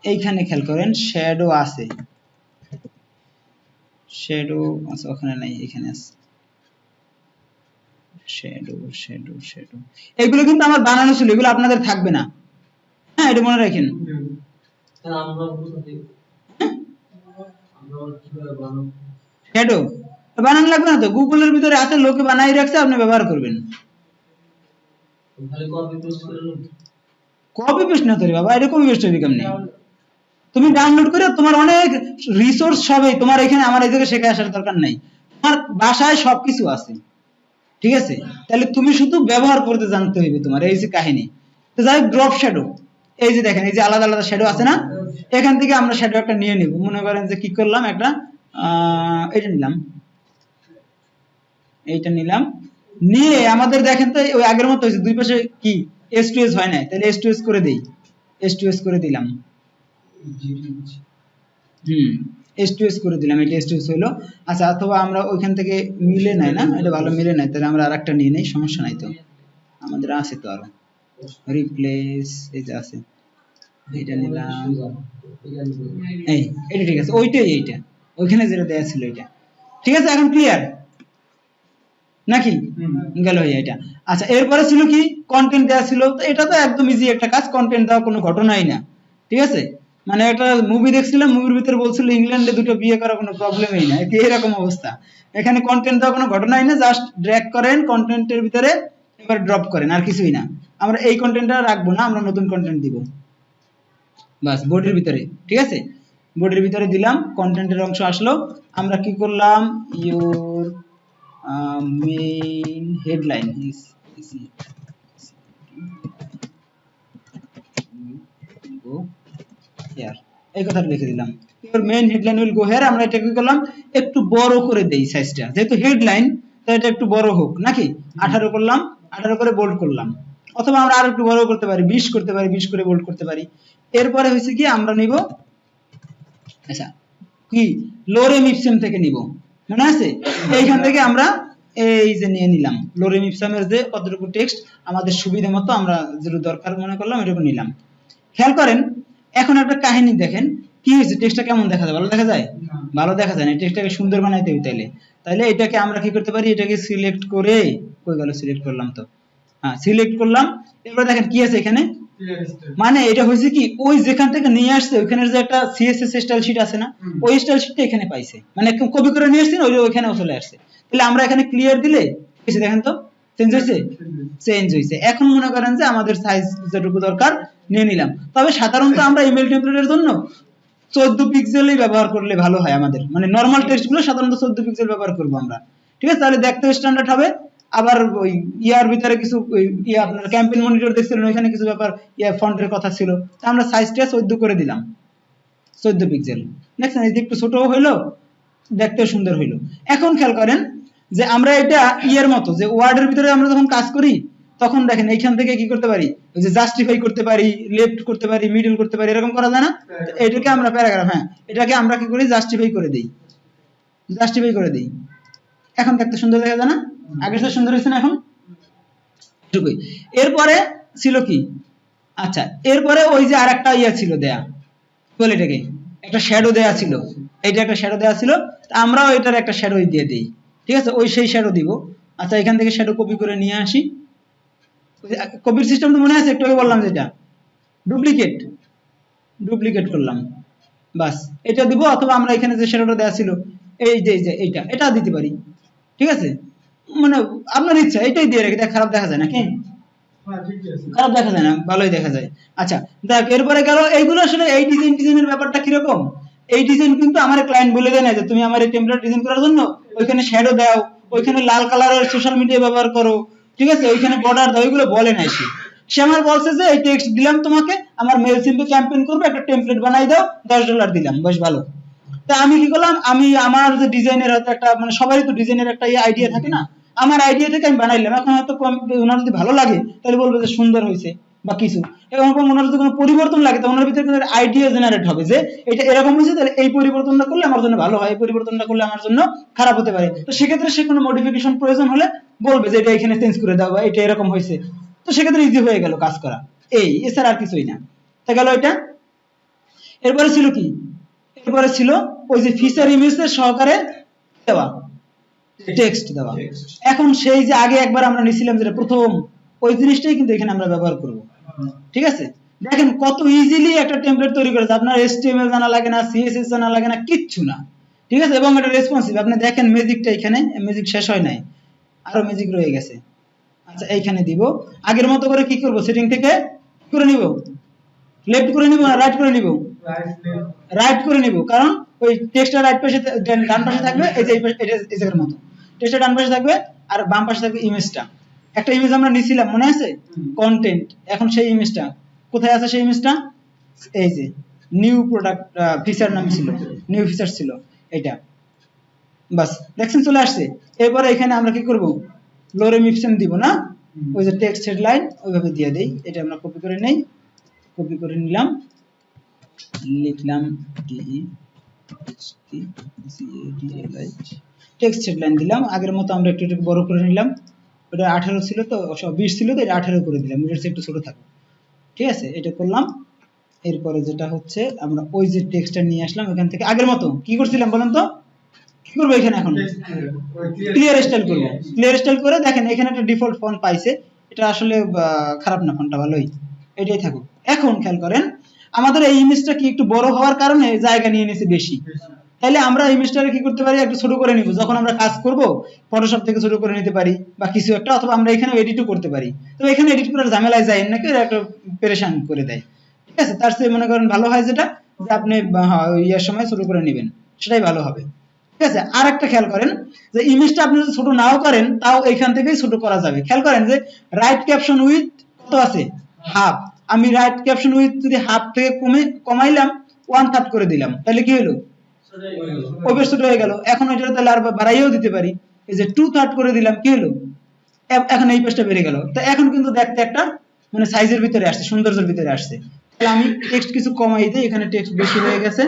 S1: এইখানে খেয়াল করেন শ্যাডো আছে, শ্যাডো আছে ওখানে নাই, এখানে আছে শ্যাডো শ্যাডো শ্যাডো। এগুলো কিন্তু আমার বানানো ছিল, এগুলো আপনাদের থাকবে না, হ্যাঁ এটা মনে রাখেন।
S2: তাহলে আমরা কোথা থেকে আমরা কিভাবে বানাবো?
S1: শ্যাডো বানানো লাগবে না তো, গুগলের ভিতরে আছে, লোকে বানাই রাখছে, আপনি ব্যবহার করবেন।
S2: খালি কপি পেস্ট করে নিন।
S1: কপি পেস্ট না তো রে বাবা, এটা কপি পেস্ট হবে কেমনে? তুমি ডাউনলোড করে তোমার অনেক রিসোর্স সবই তোমার এখানে, আমার এই জায়গায় শেখা আসার দরকার নাই, তোমার বাসায় সবকিছু আছে, ঠিক আছে? তাহলে তুমি শুধু ব্যবহার করতে জানতে হইবে তোমার, এই যে কাহিনী। তো যাই ড্রপ শ্যাডো, এই যে দেখেন এই যে আলাদা আলাদা শ্যাডো আছে না, এখান থেকে আমরা শ্যাডো একটা নিয়ে নিব। মনে করেন যে কি করলাম, একটা এটা নিলাম, এইটা নিলাম, নিয়ে আমাদের দেখেন তো ওই আগের মতো হয়েছে, দুই পাশে কি এস টু এস হয় না, তাহলে এস টু এস করে দেই, এস টু এস করে দিলাম, এস টু এস করে দিলাম, এটা এস টু এস হইলো। আচ্ছা, অথবা আমরা ওইখান থেকে মিলে নাই না, এটা ভালো মিলে নাই, তাহলে আমরা আরেকটা নিয়ে নেই, সমস্যা নাই তো, আমাদের আছে তো আরো রিপ্লেস, এই যে আছে, এটা নিলাম, এই এটা ঠিক আছে, ওইটাই এইটা, ওইখানে যেটা দেয়া ছিল এটা, ঠিক আছে? এখন ক্লিয়ার নাকি? গেল এটা। আচ্ছা, এরপরে ছিল কি কন্টেন্ট দেওয়া ছিল, তো এটা তো একদম ইজি একটা কাজ, কন্টেন্ট দেওয়া কোনো ঘটনাই না, ঠিক আছে? মানে একটা মুভি দেখছিলাম, মুভির ভিতরে বলছিল ইংল্যান্ডে দুটো বিয়ে করা কোনো প্রবলেমই না, এরকম অবস্থা। এখানে কন্টেন্ট দেওয়া কোনো ঘটনাই না, জাস্ট ড্র্যাগ করেন কন্টেন্টের ভিতরে, এবার ড্রপ করেন, আর কিছুই না। আমরা এই কন্টেন্টটা রাখবো না, আমরা নতুন কন্টেন্ট দিব, বাস বোর্ডের ভিতরে, ঠিক আছে? বোর্ডের ভিতরে দিলাম, কন্টেন্টের অংশ আসলো। আমরা কি করলাম, your main headline is go here, এই কথাটা লিখে দিলাম, your main headline will go here। আমরা এটা কি করলাম, একটু বড় করে দেই সাইজটা, যেহেতু হেডলাইন তো এটা একটু বড় হোক নাকি, 18 করলাম, 18 করে বোল্ড করলাম, অথবা আমরা আরো একটু বড় করতে পারি, 20 করতে পারি, 20 করে বোল্ড করতে পারি। এরপরে হইছে কি আমরা নিব, আচ্ছা কি লোরেম ইপসম থেকে নিব, মনে আছে? এইখান থেকে আমরা এই যে নিয়ে নিলাম লোরেম ইপসামের যে কতটুকু টেক্সট আমাদের সুবিধা মতো আমরা যেটা দরকার মনে করলাম এটুকু নিলাম। খেয়াল করেন এখন একটা কাহিনী দেখেন, কি হয়েছে, টেক্সটটা কেমন দেখা যায়? ভালো দেখা যায়? ভালো দেখা যায় না, টেক্সটটাকে সুন্দর বানাইতে হবে, তাইলে এটাকে আমরা কি করতে পারি, এটাকে সিলেক্ট করে, কই গেল, সিলেক্ট করলাম তো, হ্যাঁ সিলেক্ট করলাম। এরপর দেখেন কি আছে এখানে, মানে এটা হয়েছে কি ওই যেখান থেকে নিয়ে আসছে ওইখানের যে একটা সিএসএস স্টাইল শীট আছে না, ওই স্টাইল শীটটা এখানে পাইছে, মানে কপি করে নিয়ে আসছে, ওইখানেও চলে আসছে। তাহলে আমরা এখানে ক্লিয়ার দিলে কিছু দেখেন তো চেঞ্জ হয়েছে, চেঞ্জ হয়েছে। এখন মনে করেন যে আমাদের সাইজ যেটুকু দরকার নিয়ে নিলাম। তবে সাধারণত আমরা ইমেল টেমপ্লেটের জন্য 14 পিক্সেলই ব্যবহার করলে ভালো হয় আমাদের, মানে নরমাল টেক্সট গুলো সাধারণত 14 পিক্সেল ব্যবহার করব আমরা, ঠিক আছে? তাহলে দেখতে স্ট্যান্ডার্ড হবে। আবার ওই ইয়ার ভিতরে কিছু ইয়া আপনার ক্যাম্পেইন মনিটর দেখছিলেন, ওইখানে কিছু ব্যাপার ইয়া ফন্টের কথা ছিল, তা আমরা সাইজটা 14 করে দিলাম, 14 পিক্সেল। দেখছেন এই যে একটু ছোট হইলো, দেখতে সুন্দর হইলো। এখন খেয়াল করেন যে আমরা এটা ইয়ার মতো যে ওয়ার্ডের ভিতরে আমরা যখন কাজ করি তখন দেখেন এইখান থেকে কি করতে পারি, ওই যে জাস্টিফাই করতে পারি, লেফট করতে পারি, মিডল করতে পারি, এরকম করা যায় না? এটাকে আমরা প্যারাগ্রাফ, হ্যাঁ এটাকে আমরা কি করি, জাস্টিফাই করে দেই, জাস্টিফাই করে দেই। এখন দেখতে সুন্দর দেখা যায় না? আগের চেয়ে সুন্দর হয়েছে না এখন? এটুকুই। এরপরে ছিল কি, আচ্ছা এরপরে ওই যে আরেকটা ইয়া ছিল দেয়া, বলে এটাকে একটা শ্যাডো দেয়া ছিল, এইটা একটা শ্যাডো দেয়া ছিল, আমরাও এটার একটা শ্যাডো দিয়ে দেই, ঠিক আছে? ওই সেই শ্যাডো দিব। আচ্ছা এখান থেকে শ্যাডো কপি করে নিয়ে আসি, কপির সিস্টেম তো মনে আছে, একটু আগে বললাম যেটা ডুপ্লিকেট, ডুপ্লিকেট করলাম, বাস এটা দিব। অথবা আমরা এখানে যে শ্যাডোটা দেয়া ছিল এই যে এইটা, এটা দিতে পারি, ঠিক আছে? মানে আপনার ইচ্ছা, এটাই দিয়ে রেখে, খারাপ দেখা যায় নাকি? খারাপ দেখা যায় না, ভালোই দেখা যায়। আচ্ছা দেখ, এরপরে গেল এইগুলো আসলে এই ডিজাইনের ব্যাপারটা কিরকম, এই ডিজাইন কিন্তু আমার ক্লায়েন্ট বলে দেয় না যে তুমি আমার এই টেমপ্লেট ডিজাইন করার জন্য ওইখানে শ্যাডো দাও, ওইখানে লাল কালারের সোশ্যাল মিডিয়া ব্যবহার করো, ঠিক আছে, ওইখানে বর্ডার দাও, এগুলো বলে নাই সে। সে আমার বলছে যে এই টেক্সট দিলাম তোমাকে, আমার মেল সিম্পে ক্যাম্পেইন করবে, একটা টেমপ্লেট বানাই দাও, $10 দিলাম, বেশ ভালো। তা আমি কি করলাম, আমি আমার যে ডিজাইনের হয়তো একটা, মানে সবারই তো ডিজাইনের একটা আইডিয়া থাকে না, আমার আইডিয়া থেকে আমি বানাইলাম। এখন হয়তো ওনার যদি ভালো লাগে তাহলে বলবে যে সুন্দর হয়েছে, বা কিছু, এবং ওনার যদি কোনো পরিবর্তন লাগে তো ওনার ভিতরে কিন্তু আইডিয়া জেনারেট হবে যে এটা এরকম হয়েছে, তাহলে এই পরিবর্তনটা করলে আমার জন্য ভালো হয়, এই পরিবর্তনটা করলে আমার জন্য খারাপ হতে পারে। তো সেক্ষেত্রে সে কোনো মডিফিকেশন প্রয়োজন হলে বলবে যে এটা এখানে চেঞ্জ করে দাও বা এটা এরকম হয়েছে, তো সেক্ষেত্রে ইজি হয়ে গেল কাজ করা। এই এছাড়া আর কিছুই না। তা গেল এটা। এরপরে ছিল কি, এরপরে ছিল ওই যে ফিচার ইমেজের সহকারে দেওয়া টেক্সট দেওয়া। এখন সেই যে আগে একবার আমরা নিছিলাম যেটা প্রথম, ওই জিনিসটাই কিন্তু এখানে আমরা ব্যবহার করব। ঠিক আছে, দেখেন কত ইজিলি একটা টেমপ্লেট তৈরি করেছে, আপনার HTML জানা লাগে না, CSS জানা লাগে না, কিচ্ছু না। ঠিক আছে, এবং এটা রেসপন্সিভ। আপনি দেখেন ম্যাজিকটা, এখানে ম্যাজিক শেষ হয় নাই, আরো ম্যাজিক রয়ে গেছে। আচ্ছা এইখানে দিব, আগের মতো করে কি করব, সেটিং থেকে কি করে নিব, লেফট করে নিব না রাইট করে নিব, রাইট করে নিব, কারণ ওই টেক্সটটা রাইট পাশে ডান পাশে থাকবে, এই যে এটা এই জায়গার মতো টেক্সটটা ডান পাশে থাকবে আর বাম পাশে থাকবে ইমেজটা। একটা ইমেজ আমরা নিছিলাম মনে আছে, কন্টেন্ট। এখন সেই ইমেজটা কোথায় আছে, সেই ইমেজটা এই যে নিউ প্রোডাক্ট ফিচার নাম ছিল, নিউ ফিচার ছিল এটা, বাস দেখছেন চলে আসছে। এরপরে এখানে আমরা কি করব, লোরেম ইপসেন দিব না, ওই যে টেক্সট হেডলাইন ওইভাবে দিয়ে দেই। এটা আমরা কপি করে নেই, কপি করে নিলাম, লিখলাম DEXTCADLI, টেক্সট হেডলাইন দিলাম। আগের মতো আমরা একটু একটু বড় করে নিলাম, ওটা 18 ছিল তো, 20 ছিল তো, এটা 18 করে দিলাম, এটার চেয়ে একটু ছোট থাকবে। ঠিক আছে, এটা করলাম। এরপরে যেটা হচ্ছে আমরা ওই যে টেক্সটটা নিয়ে আসলাম এখান থেকে, আগের মতো কি করছিলাম বলেন তো, কি করবো এখানে, এখন ক্লিয়ার স্টাইল করবো। ক্লিয়ার স্টাইল করে দেখেন এখানে একটা ডিফল্ট ফন্ট পাইছে, এটা আসলে খারাপ না, ফন্টটা ভালোই, এটাই থাকুক। এখন খেয়াল করেন আমাদের এই ইমেজটা কি একটু বড় হওয়ার কারণে জায়গা নিয়ে নিয়েছে বেশি, তাহলে আমরা ইমেজটাকে কি করতে পারি, একটু ছোট করে নিব। যখন আমরা কাজ করব ফটোশপ থেকে ছোট করে নিতে পারি বা কিছু একটা, অথবা আমরা এখানে এডিটও করতে পারি। তো এখানে এডিট করার ঝামেলায় যায় নাকি একটা পেরেশান করে দেয়। ঠিক আছে, তার চেয়ে মনে করেন ভালো হয় যেটা, যে আপনি ইয়ার সময় ছোট করে নেবেন, সেটাই ভালো হবে। ঠিক আছে, আর একটা খেয়াল করেন যে ইমেজটা আপনি যদি ছোট নাও করেন তাও এখান থেকেই ছোট করা যাবে। খেয়াল করেন যে রাইট ক্যাপশন উইথ কত আছে, হাফ। আমি রাইট ক্যাপশন উইথ যদি হাফ থেকে কমাইলাম 1/3 করে দিলাম, তাহলে কি হলো, ওভার ছোট হয়ে গেল। এখন এটা তাহলে আর বাড়াইও দিতে পারি, এই যে 2/3 করে দিলাম, কি হলো, এখন এই পেজটা বেড়ে গেল। তো এখন কিন্তু দেখতে একটা মানে সাইজের ভিতরে আসছে, সৌন্দর্যের ভিতরে আসছে। তাহলে আমি টেক্সট কিছু কমাই দিই, এখানে টেক্সট বেশি হয়ে গেছে।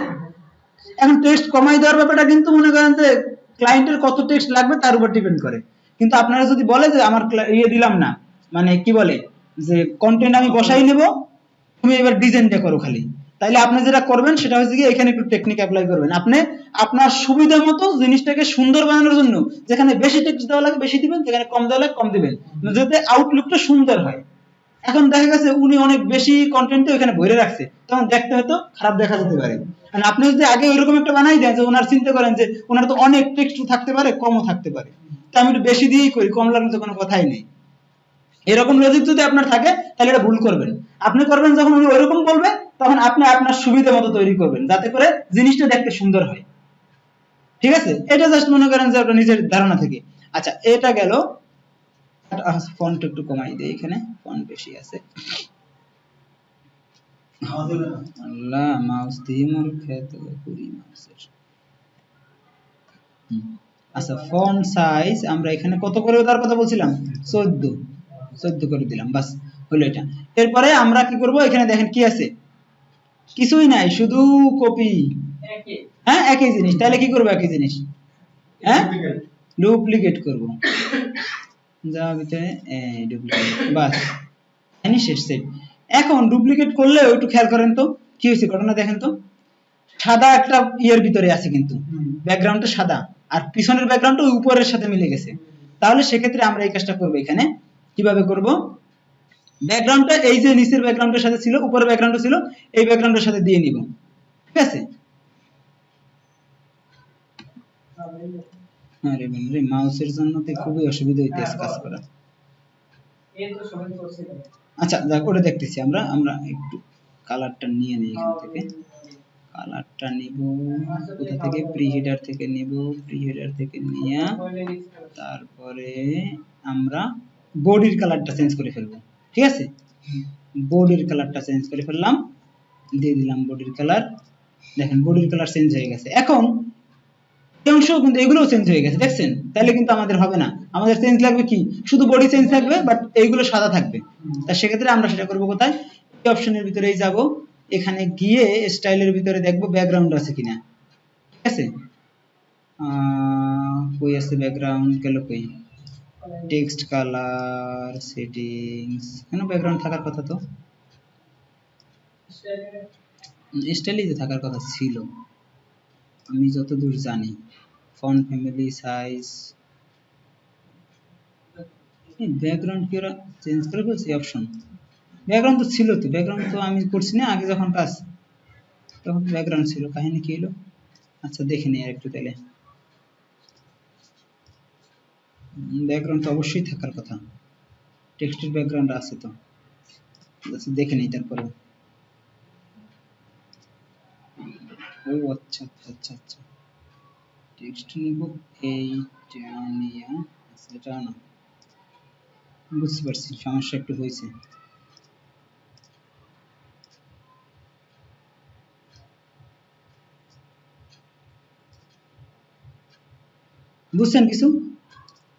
S1: এখন টেক্সট কমাই দেওয়ার ব্যাপারটা কিন্তু মনে করেন যে ক্লায়েন্টের কত টেক্সট লাগবে তার উপর ডিপেন্ড করে। কিন্তু আপনারা যদি বলে যে আমার ইয়ে দিলাম না, মানে কি বলে যে কন্টেন্ট আমি বসাই নেব, তুমি এবার ডিজাইনটা করো খালি, তাইলে আপনি যেটা করবেন সেটা হচ্ছে কি এখানে একটু টেকনিক অ্যাপ্লাই করবেন। আপনি আপনার সুবিধা মতো জিনিসটাকে সুন্দর বানানোর জন্য যেখানে বেশি টেক্সট দেওয়া লাগে বেশি দিবেন, যেখানে কম দেওয়া লাগে কম দিবেন, যাতে আউটলুকটা সুন্দর হয়। এখন দেখা গেছে উনি অনেক বেশি কন্টেন্ট এখানে ভরে রাখছে, তখন দেখতে হয়তো খারাপ দেখা যেতে পারে। আর আপনি যদি আগে ওইরকম একটা বানাই দেন যে ওনার চিন্তা করেন যে ওনার তো অনেক টেক্সট থাকতে পারে, কমও থাকতে পারে, তো আমি একটু বেশি দিয়েই করি, কম লাগলে তো কোনো কথাই নেই। এরকম লজিক যদি আপনার থাকে তাহলে এটা ভুল করবেন। আপনি করবেন যখন উনি ওইরকম বলবে তখন আপনি আপনার সুবিধা মতো তৈরি করবেন, যাতে করে জিনিসটা দেখতে সুন্দর হয়। ঠিক আছে, এটা জাস্ট মনে করেন যে আপনার নিজের ধারণা থেকে। আচ্ছা এটা গেল, ফন্ট একটু কমাই দেই, এখানে ফন্ট বেশি আছে। আল্লাহ মাউস দিয়ে মোর খেত করি মাউসের। আচ্ছা ফন্ট সাইজ আমরা এখানে কত করে দেওয়ার কথা বলছিলাম, 14 করে দিলাম, বাস হলো এটা। এরপরে আমরা কি করব, এখানে দেখেন কি আছে, কিছুই নাই, শুধু কপি। হ্যাঁ একই জিনিস, তাহলে কি করব, একই জিনিস হ্যাঁ ডুপ্লিকেট করব, যা ভিতরে এই ডুপ্লিকেট, বাস এনি শেষ সেট। এখন ডুপ্লিকেট করলে একটু খেয়াল করেন তো কি হয়েছে ঘটনা, দেখেন তো সাদা একটা ইয়ের ভিতরে আছে, কিন্তু ব্যাকগ্রাউন্ডটা সাদা আর পিছনের ব্যাকগ্রাউন্ডটা উপরের সাথে মিলে গেছে। তাহলে সেক্ষেত্রে আমরা এই কাজটা করব, এখানে কিভাবে করব, ব্যাকগ্রাউন্ডটা এই যে নিচের ব্যাকগ্রাউন্ডের সাথে ছিল, উপরের ব্যাকগ্রাউন্ডটা ছিল, এই ব্যাকগ্রাউন্ডের সাথে দিয়ে নিব। ঠিক আছে, আরে বন্ধু মাউসের জন্য তো খুবই অসুবিধা হইতেছে কাজ করা। আচ্ছা যাক ওটা দেখতেছি, আমরা একটু কালারটা নিয়ে নেই, এখান থেকে কালারটা নিব, কোথা থেকে, প্রিহিডার থেকে নিব, প্রিহিডার থেকে নিয়ে তারপরে আমরা বডির কালারটা চেঞ্জ করে ফেলবো। ঠিক আছে, বডির কালারটা চেঞ্জ করে ফেললাম, দিয়ে দিলাম বডির কালার। দেখেন বডির কালার চেঞ্জ হয়ে গেছে। এখন এই অংশ কিন্তু এগুলোও চেঞ্জ হয়ে গেছে, দেখছেন? তাহলে কিন্তু আমাদের হবে না, আমাদের চেঞ্জ লাগবে কি, শুধু বডি চেঞ্জ থাকবে বাট এইগুলো সাদা থাকবে। তা সেক্ষেত্রে আমরা সেটা করব কোথায়, এই অপশনের ভিতরেই যাব, এখানে গিয়ে স্টাইলের ভিতরে দেখব ব্যাকগ্রাউন্ড আছে কিনা, ঠিক আছে? কই আছে ব্যাকগ্রাউন্ড, গেল কই, টেক্সট কালার সেটিংস, কেন ব্যাকগ্রাউন্ড থাকার কথা, তো স্টাইলই তো থাকার কথা ছিল আমি যতদূর জানি। ফন্ট ফ্যামিলি সাইজ, ব্যাকগ্রাউন্ড কি ওরা চেঞ্জ করে ফেলছে অপশন? ব্যাকগ্রাউন্ড তো ছিল, তো ব্যাকগ্রাউন্ড তো আমি করছি না আগে যখন কাজ, তখন ব্যাকগ্রাউন্ড ছিল, কাহিনী কি হলো? আচ্ছা দেখে নিই আর একটু তাহলে। ব্যাকগ্রাউন্ড তো অবশ্যই থাকার কথা, টেক্সটের ব্যাকগ্রাউন্ড আছে তো, আচ্ছা দেখে নিই তারপরে। ও আচ্ছা আচ্ছা আচ্ছা আচ্ছা, টেক্সট নিব এইটা নিয়ে, আচ্ছা এটা না, বুঝতে পারছি সমস্যা একটু হয়েছে। বুঝছেন কিছু?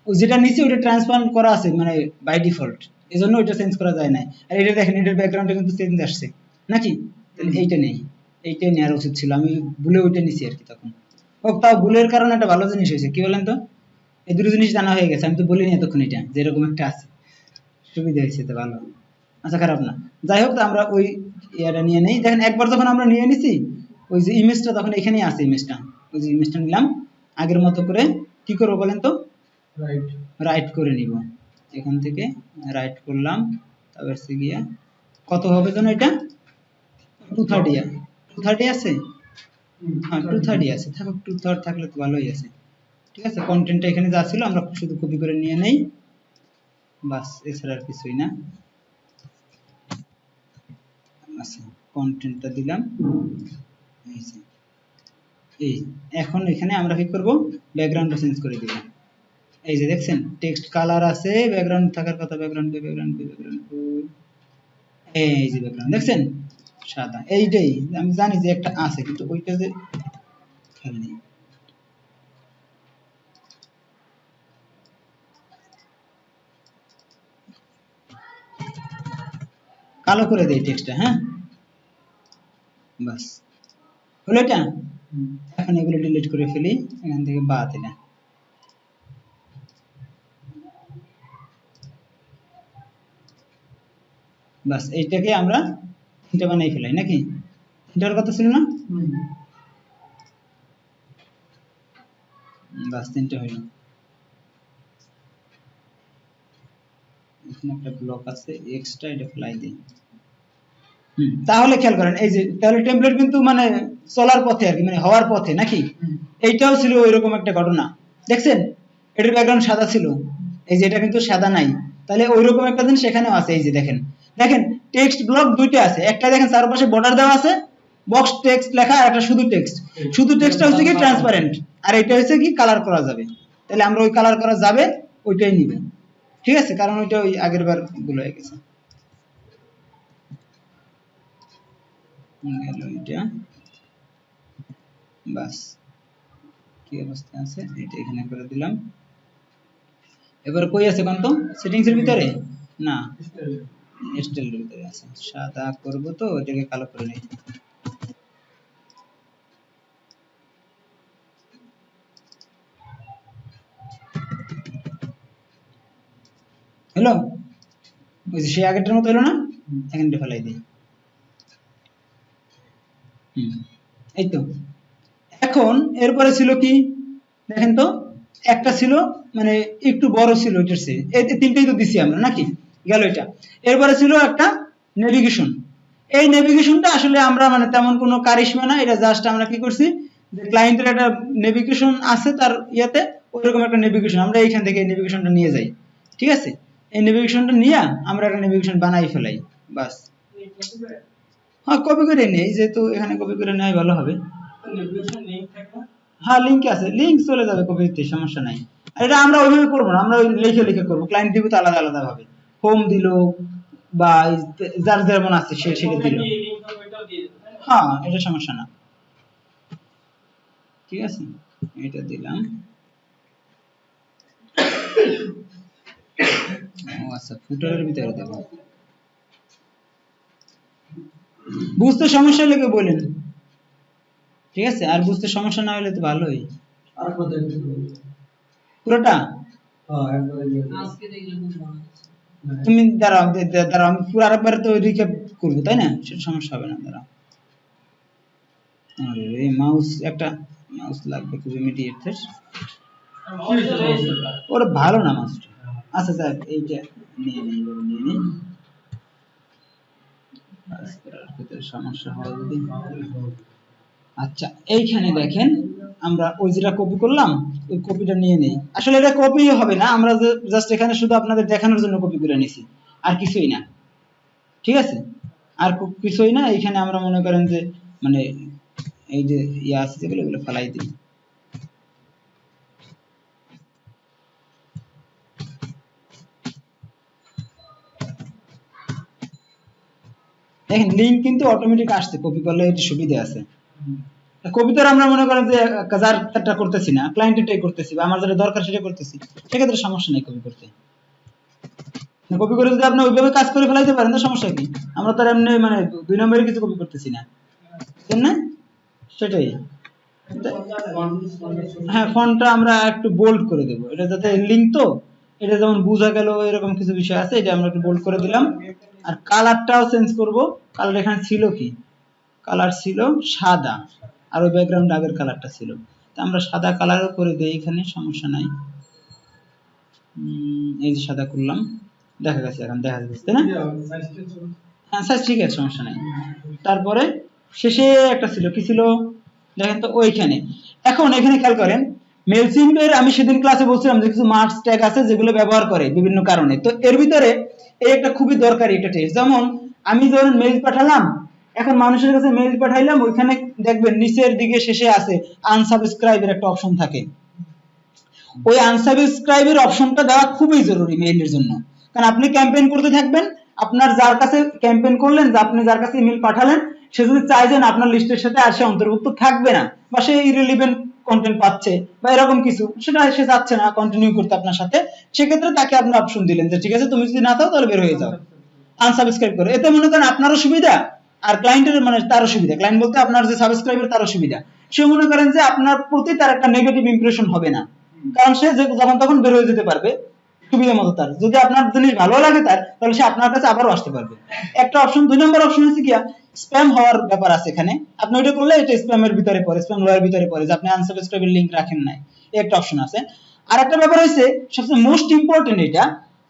S1: ও যেটা নিচে ওটা ট্রান্সফার করা আছে মানে বাই ডিফল্ট, এজন্য ওটা চেঞ্জ করা যায় না। আর এটা দেখেন, এটার ব্যাকগ্রাউন্ডে কিন্তু চেঞ্জ আসছে নাকি? তাহলে এইটা নেই, এইটাই নেওয়ার উচিত ছিল, আমি ভুলে ওইটা নিছি আর কি তখন। ও তাও ভুলের কারণে একটা ভালো জিনিস হয়েছে, কি বলেন তো? এই দুটো জিনিস জানা হয়ে গেছে, আমি তো বলিনি এতক্ষণ এটা যেরকম একটা আছে, সুবিধা হয়েছে, তো ভালো। আচ্ছা খারাপ না, যাই হোক, তো আমরা ওই ইয়াটা নিয়ে নেই। দেখেন একবার যখন আমরা নিয়ে নিছি ওই যে ইমেজটা, তখন এখানেই আছে ইমেজটা, ওই যে ইমেজটা নিলাম, আগের মতো করে কি করবো বলেন তো,
S2: রাইট
S1: রাইট করে নিব, এখান থেকে রাইট করলাম, তারপর সে গিয়া কত হবে যেন এটা, 230, 230 আছে, হ্যাঁ 230 আছে, থাকুক 230 থাকলে তো ভালোই আছে। ঠিক আছে, কন্টেন্টটা এখানে যা ছিল আমরা শুধু কপি করে নিয়ে নেই, বাস, এছাড়া আর কিছুই না। আচ্ছা কন্টেন্টটা দিলাম, এই যে, এই এখন এখানে আমরা কি করব, ব্যাকগ্রাউন্ডটা চেঞ্জ করে দিব। এই যে দেখছেন টেক্সট কালার আছে, ব্যাকগ্রাউন্ড থাকার কথা, ব্যাকগ্রাউন্ড এই যে ব্যাকগ্রাউন্ড দেখছেন সাদা, এইটাই আমি জানি যে একটা আছে, কিন্তু ওইটা যে খেয়াল নেই। কালো করে দেই টেক্সটটা, হ্যাঁ বাস, হলো এটা। এখন এগুলো ডিলিট করে ফেলি, এখান থেকে বাদ এটা, বাস এইটাকে আমরা তিনটা বানাই ফেলাই নাকি, তিনটার কথা ছিল না, বাস তিনটা হইল। এখানে একটা ব্লক আছে এক্সট্রা, এটা ফেলাই দিই। তাহলে খেয়াল করেন এই যে, তাহলে টেমপ্লেট কিন্তু মানে চলার পথে আর কি, মানে হওয়ার পথে নাকি, এইটাও ছিল ওইরকম একটা ঘটনা, দেখছেন এটার ব্যাকগ্রাউন্ড সাদা ছিল, এই যে এটা কিন্তু সাদা নাই, তাহলে ওইরকম একটা জিনিস এখানেও আছে। এই যে দেখেন, দেখেন টেক্সট ব্লক দুইটা আছে, একটা দেখেন চারপাশে বর্ডার দেওয়া আছে, বক্স টেক্সট লেখা, আর একটা শুধু টেক্সট, শুধু টেক্সটটা হচ্ছে কি ট্রান্সপারেন্ট, আর এটা হচ্ছে কি কালার করা যাবে, তাহলে আমরা ওই কালার করা যাবে ওইটাই নিব, ঠিক আছে, কারণ ওইটা ওই আগের বার ভুল হয়ে গেছে। গেল এটা, বাস কি অবস্থা আছে এটা এখানে করে দিলাম। এবার কই আছে কোন তো, সেটিংস এর ভিতরে না, স্টাইলের ভিতরে আছে, সাদা করব তো এটাকে কালো করে নেই। হলো, ওই যে সেই আগেরটার মতো হলো না, এখানটা ফেলাই দিই। এই তো, এখন এরপরে ছিল কি দেখেন তো, একটা ছিল মানে একটু বড় ছিল এটার চেয়ে, এই তিনটেই তো দিছি আমরা নাকি, গেল এটা। এরপরে ছিল একটা নেভিগেশন, এই নেভিগেশনটা আসলে আমরা মানে তেমন কোনো কারিশমা না, এটা জাস্ট আমরা কি করছি, যে ক্লায়েন্টের একটা নেভিগেশন আছে তার ইয়াতে, ওইরকম একটা নেভিগেশন আমরা এইখান থেকে এই নেভিগেশনটা নিয়ে যাই, ঠিক আছে, এই নেভিগেশনটা নিয়ে আমরা একটা নেভিগেশন বানাই ফেলাই, বাস। হ্যাঁ কপি করে নিই, যেহেতু এখানে কপি করে নেওয়াই ভালো হবে। হ্যাঁ লিংক আছে, লিংক চলে যাবে কপিতে, সমস্যা নাই। আর এটা আমরা ওইভাবে করবো না, আমরা ওই লিখে লিখে করবো, ক্লায়েন্ট দিব তো আলাদা আলাদা ভাবে, হোম দিল বা যার যেমন আছে সে সেটা দিল, হ্যাঁ এটা সমস্যা না, ঠিক আছে। এটা দিলাম। ও আচ্ছা, ফুটারের ভিতরে দেব। বুঝতে সমস্যা হলে কেউ বলেন, ঠিক আছে? আর বুঝতে সমস্যা না হলে তো ভালোই।
S2: আর কত
S1: পুরোটা
S2: হ্যাঁ একবারে দিয়ে দিন।
S4: আজকে দেখলে বুঝবো না।
S1: তুমি দাঁড়াও, দাঁড়াও, আমি পুরো আরেকবার তো রিক্যাপ করবো, তাই না? সেটা সমস্যা হবে না, দাঁড়াও। আরে এই মাউস, একটা মাউস লাগবে খুব ইমিডিয়েট। ওরা ভালো না মাউসটা। আচ্ছা স্যার, এইটা নিয়ে নেই, এবার নিয়ে নেই। কাজ করার ক্ষেত্রে সমস্যা হয় যদি। আচ্ছা, এইখানে দেখেন আমরা ওই যেটা কপি করলাম, ওই কপিটা নিয়ে নেই। আসলে এটা কপি হবে না, আমরা জাস্ট এখানে শুধু আপনাদের দেখানোর জন্য কপি করে নিছি, আর কিছুই না, ঠিক আছে? আর কিছুই না। এইখানে আমরা মনে করেন যে মানে এই যে ইয়ে আছে যেগুলো, এগুলো ফেলাই দিই। দেখেন লিঙ্ক কিন্তু অটোমেটিক আসছে, কপি করলে এটি সুবিধা আছে। কপি তো আমরা মনে করেন যে যারটা করতেছি না, ক্লায়েন্টেরটাই করতেছি, বা আমার যেটা দরকার সেটা করতেছি, সেক্ষেত্রে সমস্যা নেই কপি করতে। কপি করে যদি আপনি ওইভাবে কাজ করে ফেলাইতে পারেন তো সমস্যা কি? আমরা তো আর এমনি মানে 2 নম্বরে কিছু কপি করতেছি না, তাই না? সেটাই। হ্যাঁ, ফন্টটা আমরা একটু বোল্ড করে দেব, এটা যাতে লিঙ্ক তো, এটা যেমন বোঝা গেল এরকম কিছু বিষয় আছে, এটা আমরা একটু বোল্ড করে দিলাম। আর কালারটাও চেঞ্জ করব। কালার এখানে ছিল কি? কালার ছিল সাদা, আর ওই ব্যাকগ্রাউন্ড আগের কালারটা ছিল, তো আমরা সাদা কালারও করে দেই, এখানে সমস্যা নাই। এই যে সাদা করলাম, দেখা গেছে, এখন দেখা যাচ্ছে, তাই না? হ্যাঁ স্যার, ঠিক আছে, সমস্যা নাই। তারপরে শেষে একটা ছিল, কি ছিল দেখেন তো ওইখানে। এখন এখানে খেয়াল করেন, মেলসিম্পের আমি সেদিন ক্লাসে বলছিলাম যে কিছু মার্কস ট্যাগ আছে যেগুলো ব্যবহার করে বিভিন্ন কারণে। তো এর ভিতরে এই একটা খুবই দরকারি একটা টেস্ট। যেমন আমি যখন মেইল পাঠালাম, এখন মানুষের কাছে মেইল পাঠাইলাম, ওইখানে দেখবেন নিচের দিকে শেষে আছে আনসাবস্ক্রাইবের একটা অপশন থাকে। ওই আনসাবস্ক্রাইবের অপশনটা দেওয়া খুবই জরুরি মেইলের জন্য। কারণ আপনি ক্যাম্পেইন করতে থাকবেন, আপনার যার কাছে ক্যাম্পেইন করলেন, যে আপনি যার কাছে ইমেল পাঠালেন, সে যদি চায় যে আপনার লিস্টের সাথে আর সে অন্তর্ভুক্ত থাকবে না, বা সে ইররিলেভেন্ট কন্টেন্ট পাচ্ছে বা এরকম কিছু, সেটা সে চাচ্ছে না কন্টিনিউ করতে আপনার সাথে, সেক্ষেত্রে তাকে আপনি অপশন দিলেন যে ঠিক আছে, তুমি যদি না চাও তাহলে বের হয়ে যাও, আনসাবস্ক্রাইব করো। এতে মনে করেন আপনারও সুবিধা, আর ক্লায়েন্টের মানে তারও সুবিধা। ক্লায়েন্ট বলতে আপনার যে সাবস্ক্রাইবার, তারও সুবিধা। সে মনে করেন যে আপনার প্রতি তার একটা নেগেটিভ ইমপ্রেশন হবে না, কারণ সে যখন তখন বের হয়ে যেতে পারবে সুবিধা মতো। তার যদি আপনার জিনিস ভালো লাগে তার, তাহলে সে আপনার কাছে আবারও আসতে পারবে। একটা অপশন, 2 নম্বর অপশন হচ্ছে কি, স্প্যাম হওয়ার ব্যাপার আছে এখানে। আপনি ওইটা করলে এটা স্প্যামের ভিতরে পড়ে, স্প্যাম লয়ের ভিতরে পড়ে, যে আপনি আনসাবস্ক্রাইবের লিংক রাখেন নাই, এই একটা অপশন আছে। আর একটা ব্যাপার হইছে সবচেয়ে মোস্ট ইম্পর্টেন্ট এটা,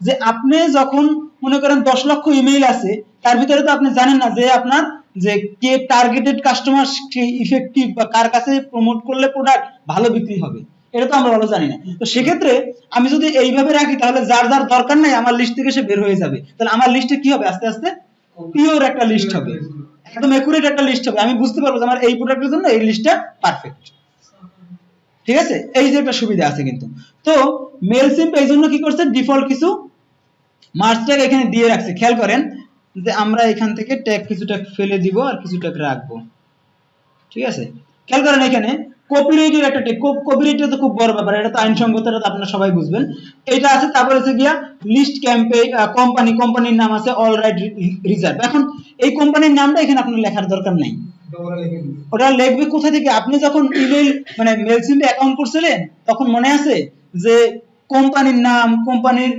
S1: যে আপনি যখন মনে করেন 10 লক্ষ ইমেইল আছে, তার ভিতরে তো আপনি জানেন না যে আপনার যে কে টার্গেটেড কাস্টমার ইফেক্টিভ, বা কার কাছে প্রমোট করলে প্রোডাক্ট ভালো বিক্রি হবে, এটা তো আমরা ভালো জানি না। তো সেক্ষেত্রে আমি যদি এইভাবে রাখি, তাহলে যার যার দরকার নাই আমার লিস্ট থেকে সে বের হয়ে যাবে। তাহলে আমার লিস্টে কি হবে, আস্তে আস্তে পিওর একটা লিস্ট হবে, একদম একুরেট একটা লিস্ট হবে। আমি বুঝতে পারবো যে আমার এই প্রোডাক্টের জন্য এই লিস্টটা পারফেক্ট, ঠিক আছে? এই যে একটা সুবিধা আছে কিন্তু। তো মেলসিম্প এই জন্য কি করছে, ডিফল্ট কিছু মার্কস ট্যাগ এখানে দিয়ে রাখছে। খেয়াল করেন যে আমরা এখান থেকে ট্যাগ কিছু ট্যাগ ফেলে দিব, আর কিছু ট্যাগ রাখবো, ঠিক আছে? খেয়াল করেন এখানে কপিরাইটের একটা ট্যাগ, কপিরাইট তো খুব বড় ব্যাপার, এটা তো আইনসঙ্গত, এটা তো আপনারা সবাই বুঝবেন। এটা আছে। তারপর হচ্ছে গিয়া লিস্ট ক্যাম্পেইন, কোম্পানির নাম আছে অল রাইট রিজার্ভ। এখন এই কোম্পানির নামটা এখানে আপনার লেখার দরকার নাই, ওটা লিখবে কোথা থেকে? আপনি যখন ইমেল মানে মেলসিম্পে অ্যাকাউন্ট করছিলেন, তখন মনে আছে যে কোম্পানির নাম, কোম্পানির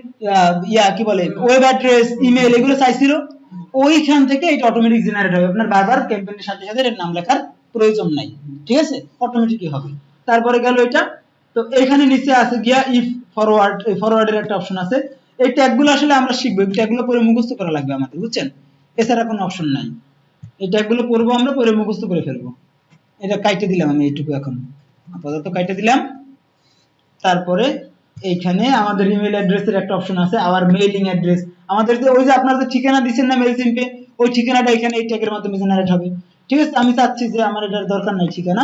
S1: কি বলে ওয়েব অ্যাড্রেস, ইমেল, এগুলো চাইছিল, ওইখান থেকে এটা অটোমেটিক জেনারেট হবে। আপনার বারবার ক্যাম্পেইনের সাথে সাথে এর নাম লেখার প্রয়োজন নাই, ঠিক আছে? অটোমেটিকই হবে। তারপরে গেল এটা। তো এখানে নিচে আছে গিয়া ইফ ফরওয়ার্ড, এই ফরওয়ার্ডের একটা অপশন আছে। এই ট্যাগগুলো আসলে আমরা শিখবো, এই ট্যাগগুলো পরে মুখস্থ করা লাগবে আমাদের, বুঝছেন? এছাড়া কোনো অপশন নাই। এই ট্যাগগুলো পড়বো আমরা, পরে মুখস্থ করে ফেলবো। এটা কাইটে দিলাম আমি এইটুকু, এখন আপাতত কাইটে দিলাম। তারপরে এইখানে আমাদের ইমেল অ্যাড্রেসের একটা অপশন আছে, আবার মেইলিং অ্যাড্রেস। আমাদের যে ওই যে আপনার যে ঠিকানা দিচ্ছেন না মেলসিম্পে, ওই ঠিকানাটা এখানে এই ট্যাগের মাধ্যমে জেনারেট হবে, ঠিক আছে? আমি চাচ্ছি যে আমার এটার দরকার নাই ঠিকানা,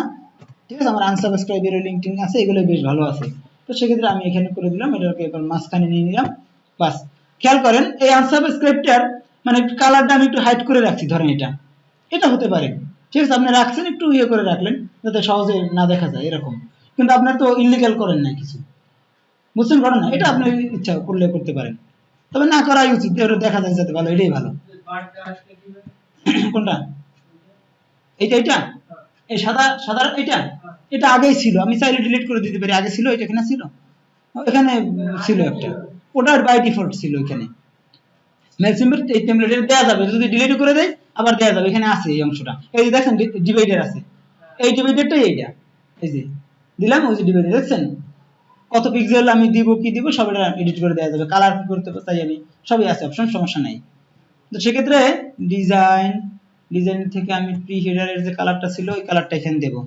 S1: ঠিক আছে? আমার আনসাবস্ক্রাইবের লিংকটিং আছে, এগুলো বেশ ভালো আছে। তো সেক্ষেত্রে আমি এখানে করে দিলাম, এটাকে এখন মাঝখানে নিয়ে নিলাম, বাস। খেয়াল করেন এই আনসাবস্ক্রাইবটার মানে কালারটা আমি একটু হাইড করে রাখছি, ধরেন এটা এটা হতে পারে, ঠিক আছে? আপনি রাখছেন একটু ইয়ে করে রাখলেন যাতে সহজে না দেখা যায়, এরকম। কিন্তু আপনার তো ইলিগাল করেন না কিছু, বুঝছেন করেন না, এটা আপনি ইচ্ছা করলে করতে পারেন, তবে না করাই উচিত, এটা দেখা যায় যাতে ভালো, এটাই ভালো। কোনটা? এইটা এই সাদা সাদা এটা, এটা আগেই ছিল, আমি চাইলে ডিলিট করে দিতে পারি, আগে ছিল, এটা এখানে ছিল, এখানে ছিল একটা, ওটার বাই ডিফল্ট ছিল এখানে। মেল সিম্বল এই টেমপ্লেটে দেওয়া যাবে, যদি ডিলিট করে দেয় আবার দেওয়া যাবে, এখানে আছে এই অংশটা, এই যে দেখেন ডিভাইডার আছে, এই ডিভাইডারটাই এইটা, এই যে দিলাম, ওই যে ডিভাইডার দেখছেন, কত পিক্সেল আমি দিব কি দিব সব এটা এডিট করে দেওয়া যাবে, কালার কি করতে চাই আমি সবই আছে অপশন, সমস্যা নাই। তো সেক্ষেত্রে ডিজাইন থেকে আমি প্রি হেডারের যে কালারটা ছিল ওই কালারটা এখানে দেবো।